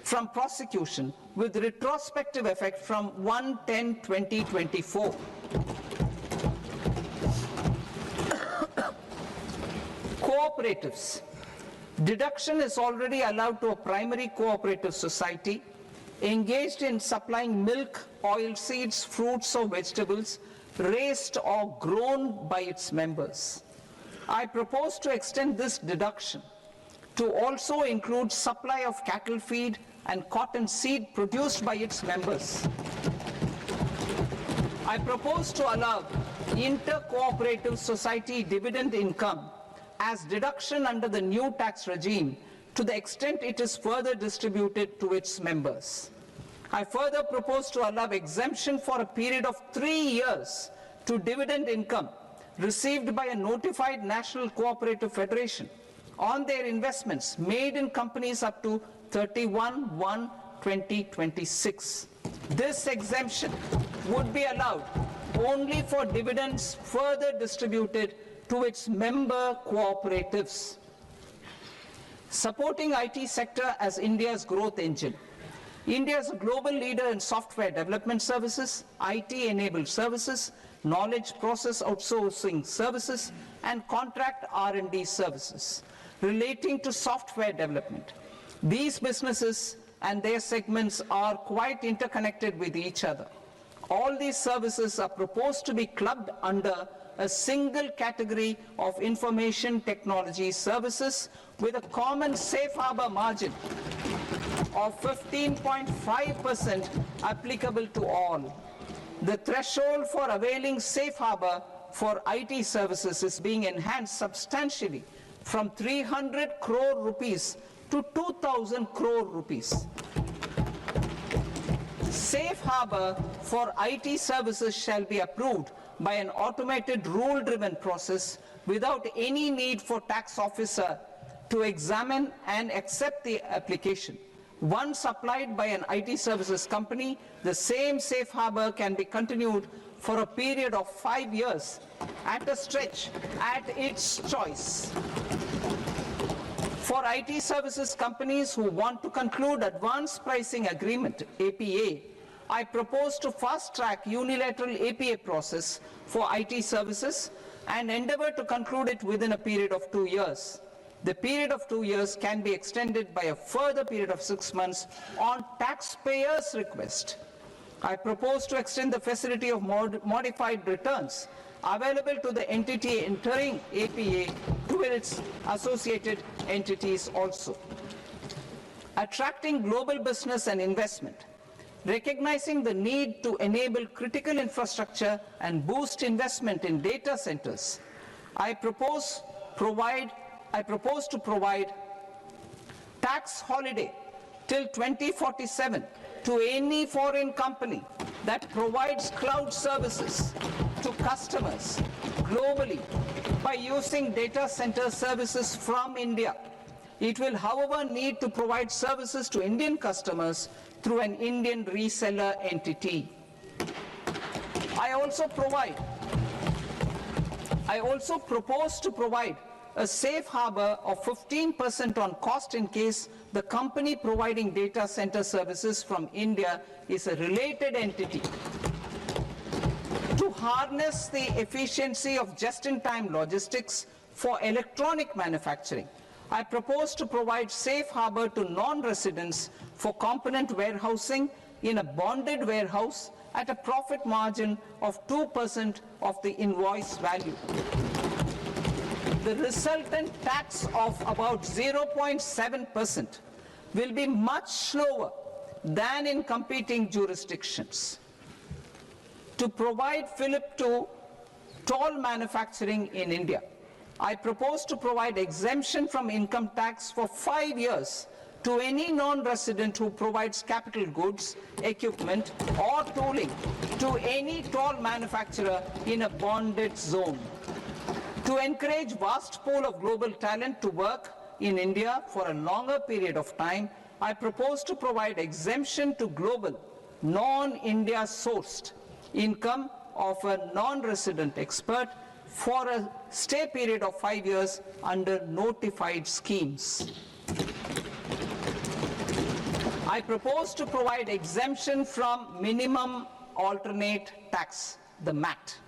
from prosecution with retrospective effect from 1/10/2024. Cooperatives. Deduction is already allowed to a primary cooperative society engaged in supplying milk, oilseeds, fruits or vegetables raised or grown by its members. I propose to extend this deduction to also include supply of cattle feed and cotton seed produced by its members. I propose to allow inter-cooperative society dividend income as deduction under the new tax regime to the extent it is further distributed to its members. I further propose to allow exemption for a period of 3 years to dividend income received by a notified national cooperative federation on their investments made in companies up to 31/1/2026. This exemption would be allowed only for dividends further distributed to its member cooperatives. Supporting IT sector as India's growth engine. India is a global leader in software development services, IT-enabled services, knowledge process outsourcing services, and contract R&D services relating to software development. These businesses and their segments are quite interconnected with each other. All these services are proposed to be clubbed under a single category of information technology services with a common safe harbor margin of 15.5% applicable to all. The threshold for availing safe harbor for IT services is being enhanced substantially from 300 crore rupees to 2,000 crore rupees. Safe harbor for IT services shall be approved by an automated rule-driven process without any need for tax officer to examine and accept the application. Once applied by an IT services company, the same safe harbor can be continued for a period of 5 years at a stretch at its choice. For IT services companies who want to conclude advanced pricing agreement, APA, I propose to fast-track unilateral APA process for IT services and endeavor to conclude it within a period of 2 years. The period of 2 years can be extended by a further period of 6 months on taxpayers' request. I propose to extend the facility of modified returns available to the entity entering APA to its associated entities also. Attracting global business and investment. Recognizing the need to enable critical infrastructure and boost investment in data centers, I propose to provide tax holiday till 2047 to any foreign company that provides cloud services to customers globally by using data center services from India. It will, however, need to provide services to Indian customers through an Indian reseller entity. I also propose to provide a safe harbor of 15% on cost in case the company providing data center services from India is a related entity. To harness the efficiency of just-in-time logistics for electronic manufacturing, I propose to provide safe harbor to non-residents for component warehousing in a bonded warehouse at a profit margin of 2% of the invoice value. The resultant tax of about 0.7% will be much lower than in competing jurisdictions. To provide fillip to toll manufacturing in India, I propose to provide exemption from income tax for 5 years to any non-resident who provides capital goods, equipment, or tooling to any toll manufacturer in a bonded zone. To encourage vast pool of global talent to work in India for a longer period of time, I propose to provide exemption to global, non-India sourced income of a non-resident expert for a stay period of 5 years under notified schemes. I propose to provide exemption from minimum alternate tax, the MAT,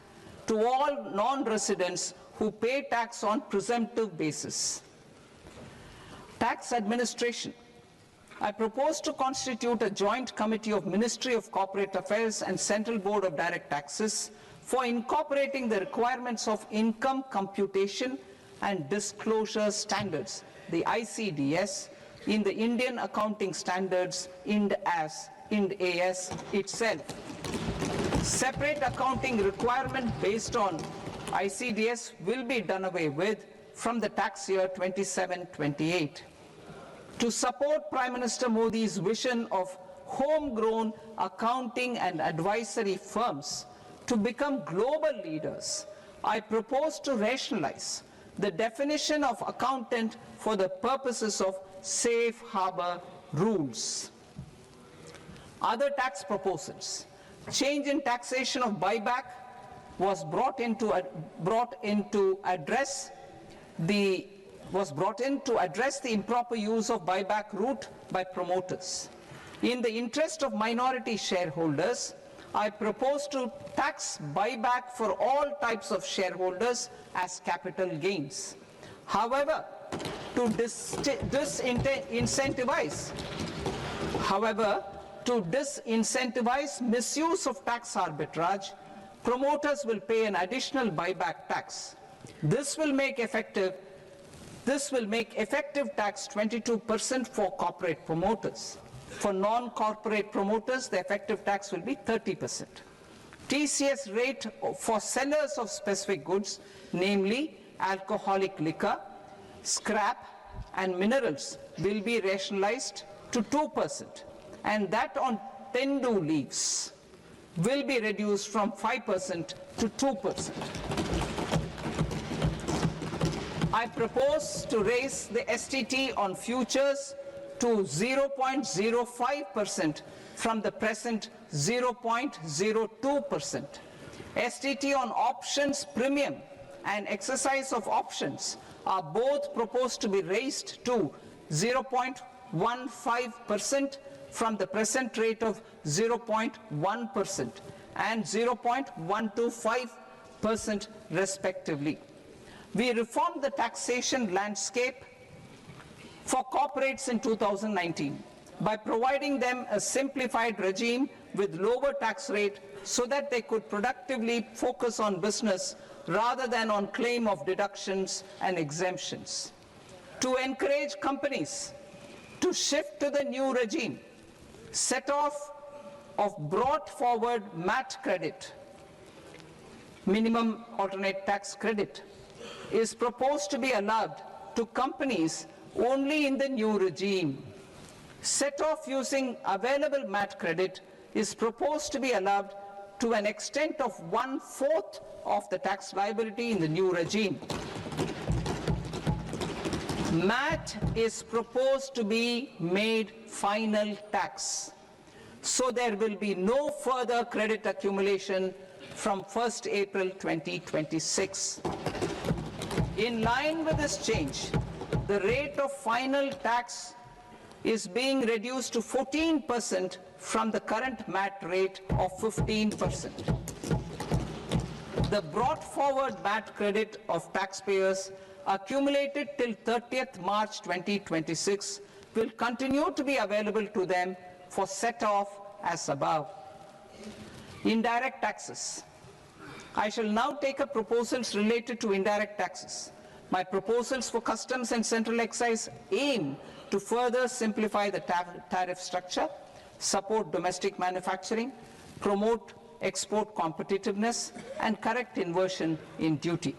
to all non-residents who pay tax on presumptive basis. Tax administration. I propose to constitute a joint committee of Ministry of Corporate Affairs and Central Board of Direct Taxes for incorporating the requirements of income computation and disclosure standards, the ICDS, in the Indian Accounting Standards, Ind AS itself. Separate accounting requirement based on ICDS will be done away with from the tax year 27-28. To support Prime Minister Modi's vision of homegrown accounting and advisory firms to become global leaders, I propose to rationalize the definition of accountant for the purposes of safe harbor rules. Other tax proposals. Change in taxation of buyback was brought in to address the improper use of buyback route by promoters. In the interest of minority shareholders, I propose to tax buyback for all types of shareholders as capital gains. However, to disincentivize misuse of tax arbitrage, promoters will pay an additional buyback tax. This will make effective tax 22% for corporate promoters. For non-corporate promoters, the effective tax will be 30%. TCS rate for sellers of specific goods, namely alcoholic liquor, scrap, and minerals, will be rationalized to 2%, and that on Tendu leaves will be reduced from 5% to 2%. I propose to raise the STT on futures to 0.05% from the present 0.02%. STT on options premium and exercise of options are both proposed to be raised to 0.15% from the present rate of 0.1% and 0.125% respectively. We reformed the taxation landscape for corporates in 2019 by providing them a simplified regime with lower tax rate so that they could productively focus on business rather than on claim of deductions and exemptions. To encourage companies to shift to the new regime, set-off of brought forward MAT credit, minimum alternate tax credit, is proposed to be allowed to companies only in the new regime. Set-off using available MAT credit is proposed to be allowed to an extent of 1/4 of the tax liability in the new regime. MAT is proposed to be made final tax, so there will be no further credit accumulation from 1st April 2026. In line with this change, the rate of final tax is being reduced to 14% from the current MAT rate of 15%. The brought forward MAT credit of taxpayers accumulated till 30th March 2026 will continue to be available to them for set-off as above. Indirect taxes. I shall now take up proposals related to indirect taxes. My proposals for customs and central excise aim to further simplify the tariff structure, support domestic manufacturing, promote export competitiveness, and correct inversion in duty.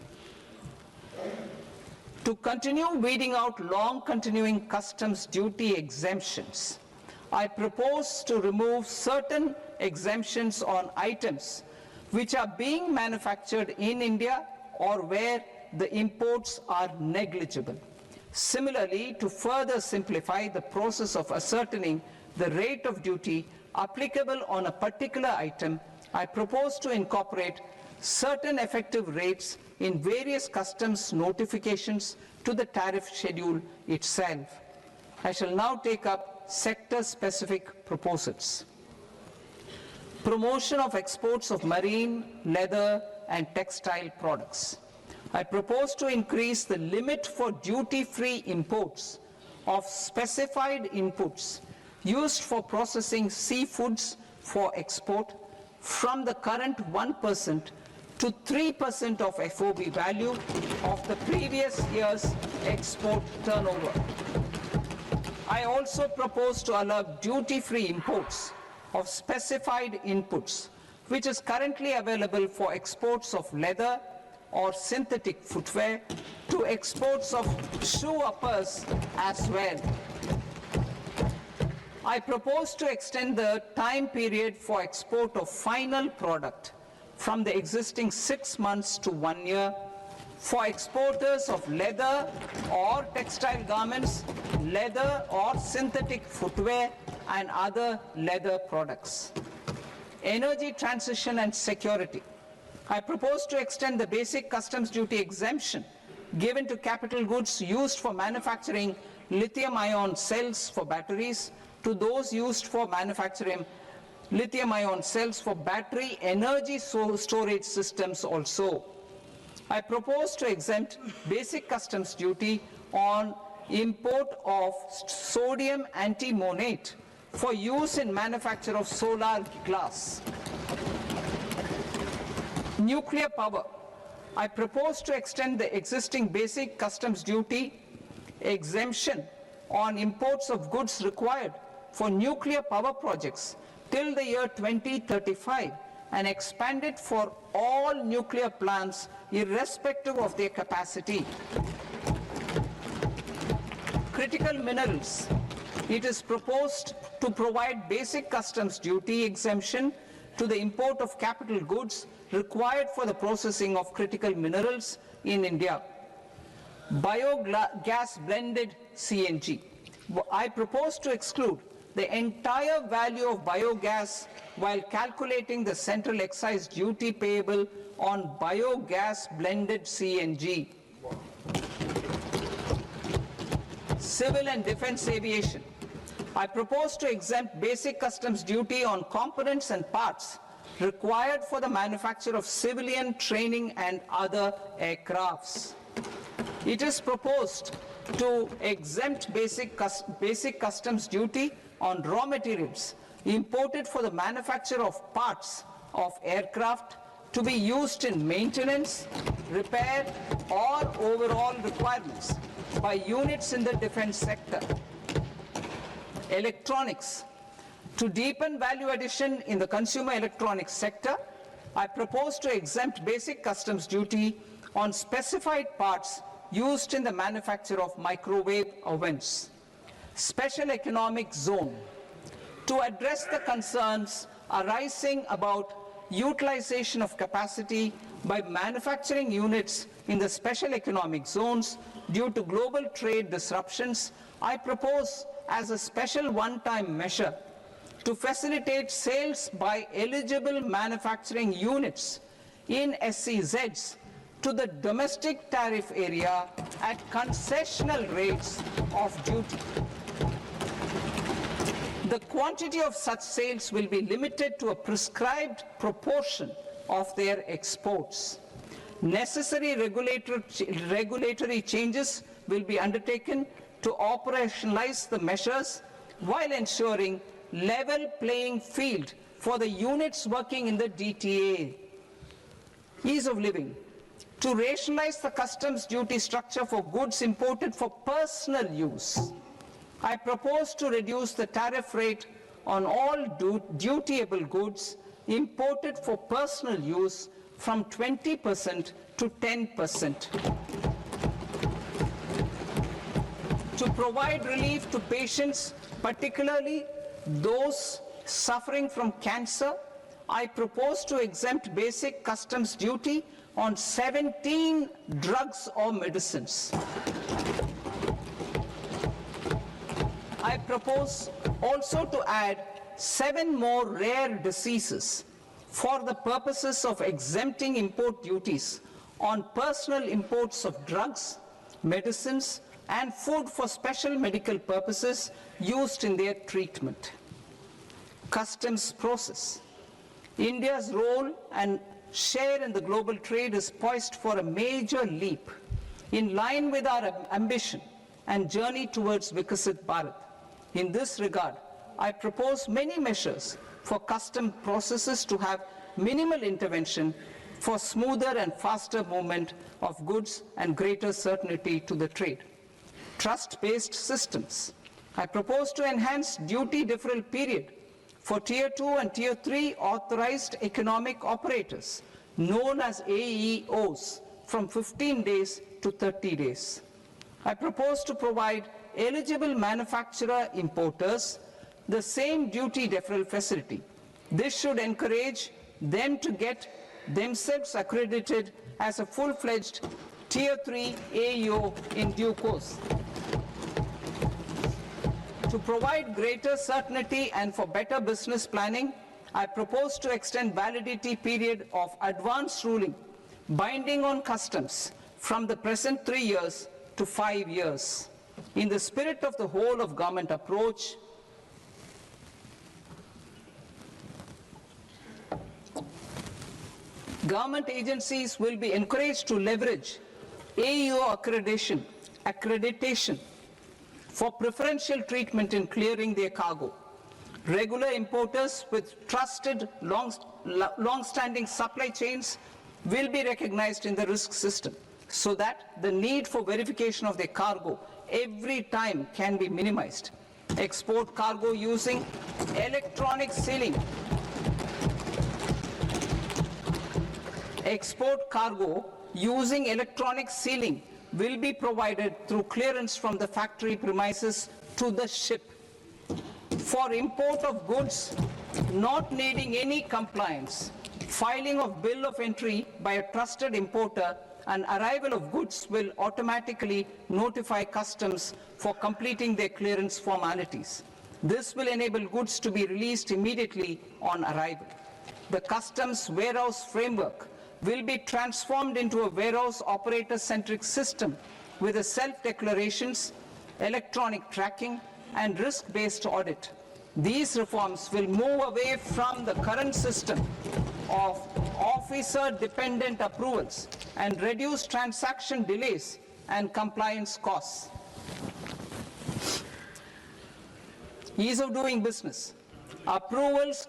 To continue weeding out long-continuing customs duty exemptions, I propose to remove certain exemptions on items which are being manufactured in India or where the imports are negligible. Similarly, to further simplify the process of ascertaining the rate of duty applicable on a particular item, I propose to incorporate certain effective rates in various customs notifications to the tariff schedule itself. I shall now take up sector-specific proposals. Promotion of exports of marine, leather, and textile products. I propose to increase the limit for duty-free imports of specified inputs used for processing seafoods for export from the current 1% to 3% of FOB value of the previous year's export turnover. I also propose to allow duty-free imports of specified inputs, which is currently available for exports of leather or synthetic footwear, to exports of shoe uppers as well. I propose to extend the time period for export of final product from the existing 6 months to 1 year for exporters of leather or textile garments, leather or synthetic footwear, and other leather products. Energy transition and security. I propose to extend the basic customs duty exemption given to capital goods used for manufacturing lithium-ion cells for batteries to those used for manufacturing lithium-ion cells for battery energy storage systems also. I propose to exempt basic customs duty on import of sodium antimonate for use in manufacture of solar glass. Nuclear power. I propose to extend the existing basic customs duty exemption on imports of goods required for nuclear power projects till the year 2035 and expand it for all nuclear plants irrespective of their capacity. Critical minerals. It is proposed to provide basic customs duty exemption to the import of capital goods required for the processing of critical minerals in India. Biogas blended CNG. I propose to exclude the entire value of biogas while calculating the central excise duty payable on biogas blended CNG. Civil and defense aviation. I propose to exempt basic customs duty on components and parts required for the manufacture of civilian training and other aircrafts. It is proposed to exempt basic customs duty on raw materials imported for the manufacture of parts of aircraft to be used in maintenance, repair, or overall requirements by units in the defense sector. Electronics. To deepen value addition in the consumer electronics sector, I propose to exempt basic customs duty on specified parts used in the manufacture of microwave ovens. Special economic zone. To address the concerns arising about utilization of capacity by manufacturing units in the special economic zones due to global trade disruptions, I propose as a special one-time measure to facilitate sales by eligible manufacturing units in SEZs to the domestic tariff area at concessional rates of duty. The quantity of such sales will be limited to a prescribed proportion of their exports. Necessary regulatory changes will be undertaken to operationalize the measures while ensuring level playing field for the units working in the DTA. Ease of living. To rationalize the customs duty structure for goods imported for personal use, I propose to reduce the tariff rate on all dutiable goods imported for personal use from 20% to 10%. To provide relief to patients, particularly those suffering from cancer, I propose to exempt basic customs duty on 17 drugs or medicines. I propose also to add 7 more rare diseases for the purposes of exempting import duties on personal imports of drugs, medicines, and food for special medical purposes used in their treatment. Customs process. India's role and share in the global trade is poised for a major leap in line with our ambition and journey towards Viksit Bharat. In this regard, I propose many measures for custom processes to have minimal intervention for smoother and faster movement of goods and greater certainty to the trade. Trust-based systems. I propose to enhance duty deferral period for Tier 2 and Tier 3 authorized economic operators, known as AEOs, from 15 days to 30 days. I propose to provide eligible manufacturer importers the same duty deferral facility. This should encourage them to get themselves accredited as a full-fledged Tier 3 AEO in due course. To provide greater certainty and for better business planning, I propose to extend validity period of advance ruling binding on customs from the present 3 years to 5 years. In the spirit of the whole of government approach, Government agencies will be encouraged to leverage AEO accreditation for preferential treatment in clearing their cargo. Regular importers with trusted long-standing supply chains will be recognized in the risk system so that the need for verification of their cargo every time can be minimized. Export cargo using electronic sealing. Export cargo using electronic sealing will be provided through clearance from the factory premises to the ship. For import of goods not needing any compliance, filing of bill of entry by a trusted importer and arrival of goods will automatically notify customs for completing their clearance formalities. This will enable goods to be released immediately on arrival. The customs warehouse framework will be transformed into a warehouse operator-centric system with a self-declarations, electronic tracking, and risk-based audit. These reforms will move away from the current system of officer-dependent approvals and reduce transaction delays and compliance costs. Ease of doing business. Approvals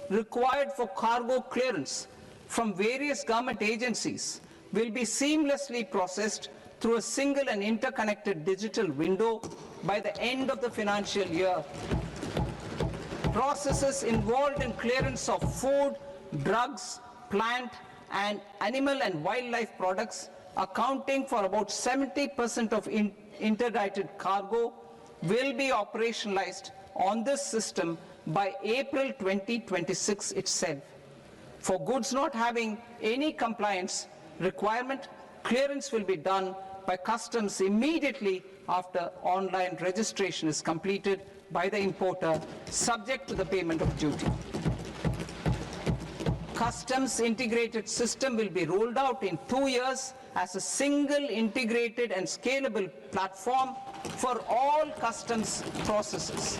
required for cargo clearance from various government agencies will be seamlessly processed through a single and interconnected digital window by the end of the financial year. Processes involved in clearance of food, drugs, plant, and animal and wildlife products, accounting for about 70% of interdicted cargo, will be operationalized on this system by April 2026 itself. For goods not having any compliance requirement, clearance will be done by customs immediately after online registration is completed by the importer, subject to the payment of duty. Customs integrated system will be rolled out in 2 years as a single integrated and scalable platform for all customs processes.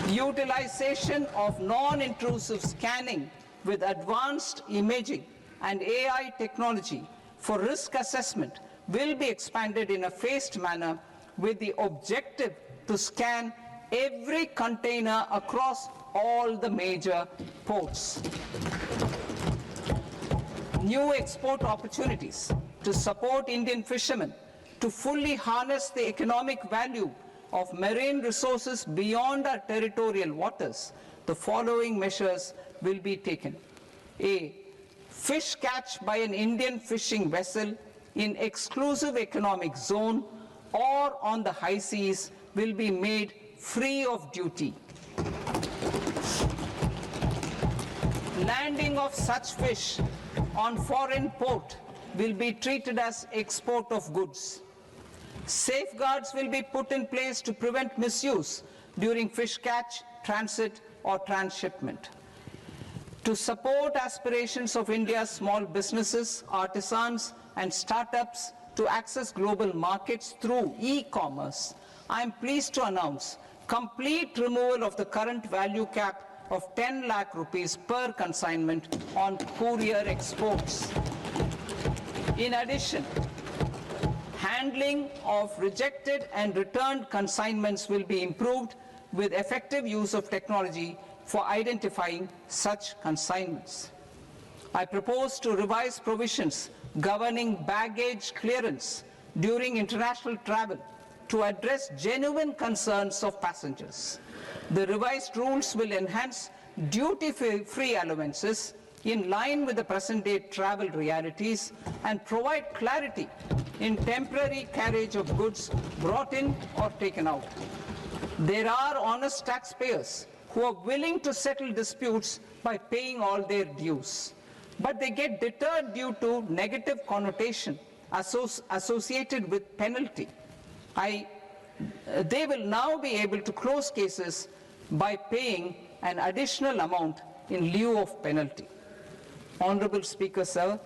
Utilization of non-intrusive scanning with advanced imaging and AI technology for risk assessment will be expanded in a phased manner with the objective to scan every container across all the major ports. New export opportunities to support Indian fishermen to fully harness the economic value of marine resources beyond our territorial waters. The following measures will be taken. A. Fish catch by an Indian fishing vessel in exclusive economic zone or on the high seas will be made free of duty. Landing of such fish on foreign port will be treated as export of goods. Safeguards will be put in place to prevent misuse during fish catch, transit, or transshipment. To support aspirations of India's small businesses, artisans, and startups to access global markets through e-commerce, I am pleased to announce complete removal of the current value cap of 10 lakh rupees per consignment on courier exports. In addition, handling of rejected and returned consignments will be improved with effective use of technology for identifying such consignments. I propose to revise provisions governing baggage clearance during international travel to address genuine concerns of passengers. The revised rules will enhance duty-free allowances in line with the present-day travel realities and provide clarity in temporary carriage of goods brought in or taken out. There are honest taxpayers who are willing to settle disputes by paying all their dues, but they get deterred due to negative connotation associated with penalty. They will now be able to close cases by paying an additional amount in lieu of penalty. Honorable Speaker, sir,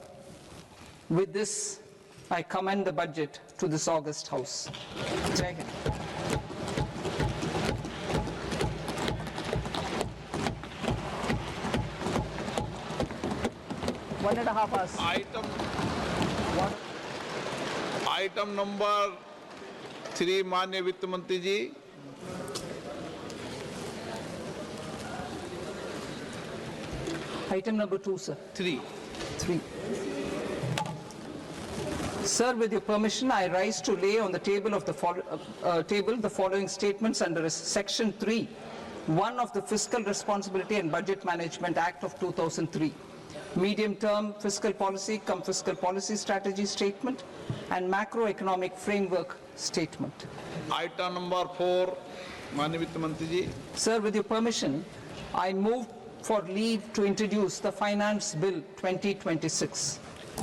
with this, I commend the budget to this august House. Jai Hind. 1.5 hours. Item number 3 माननीय वित्त मंत्री जी। Item number 2, sir. 3। 3. Sir, with your permission, I rise to lay on the table of the following statements under Section 3, 1 of the Fiscal Responsibility and Budget Management Act of 2003. Medium-term fiscal policy cum fiscal policy strategy statement and macroeconomic framework statement. Item number 4 माननीय वित्त मंत्री जी। Sir, with your permission, I move for leave to introduce the Finance Bill 2026.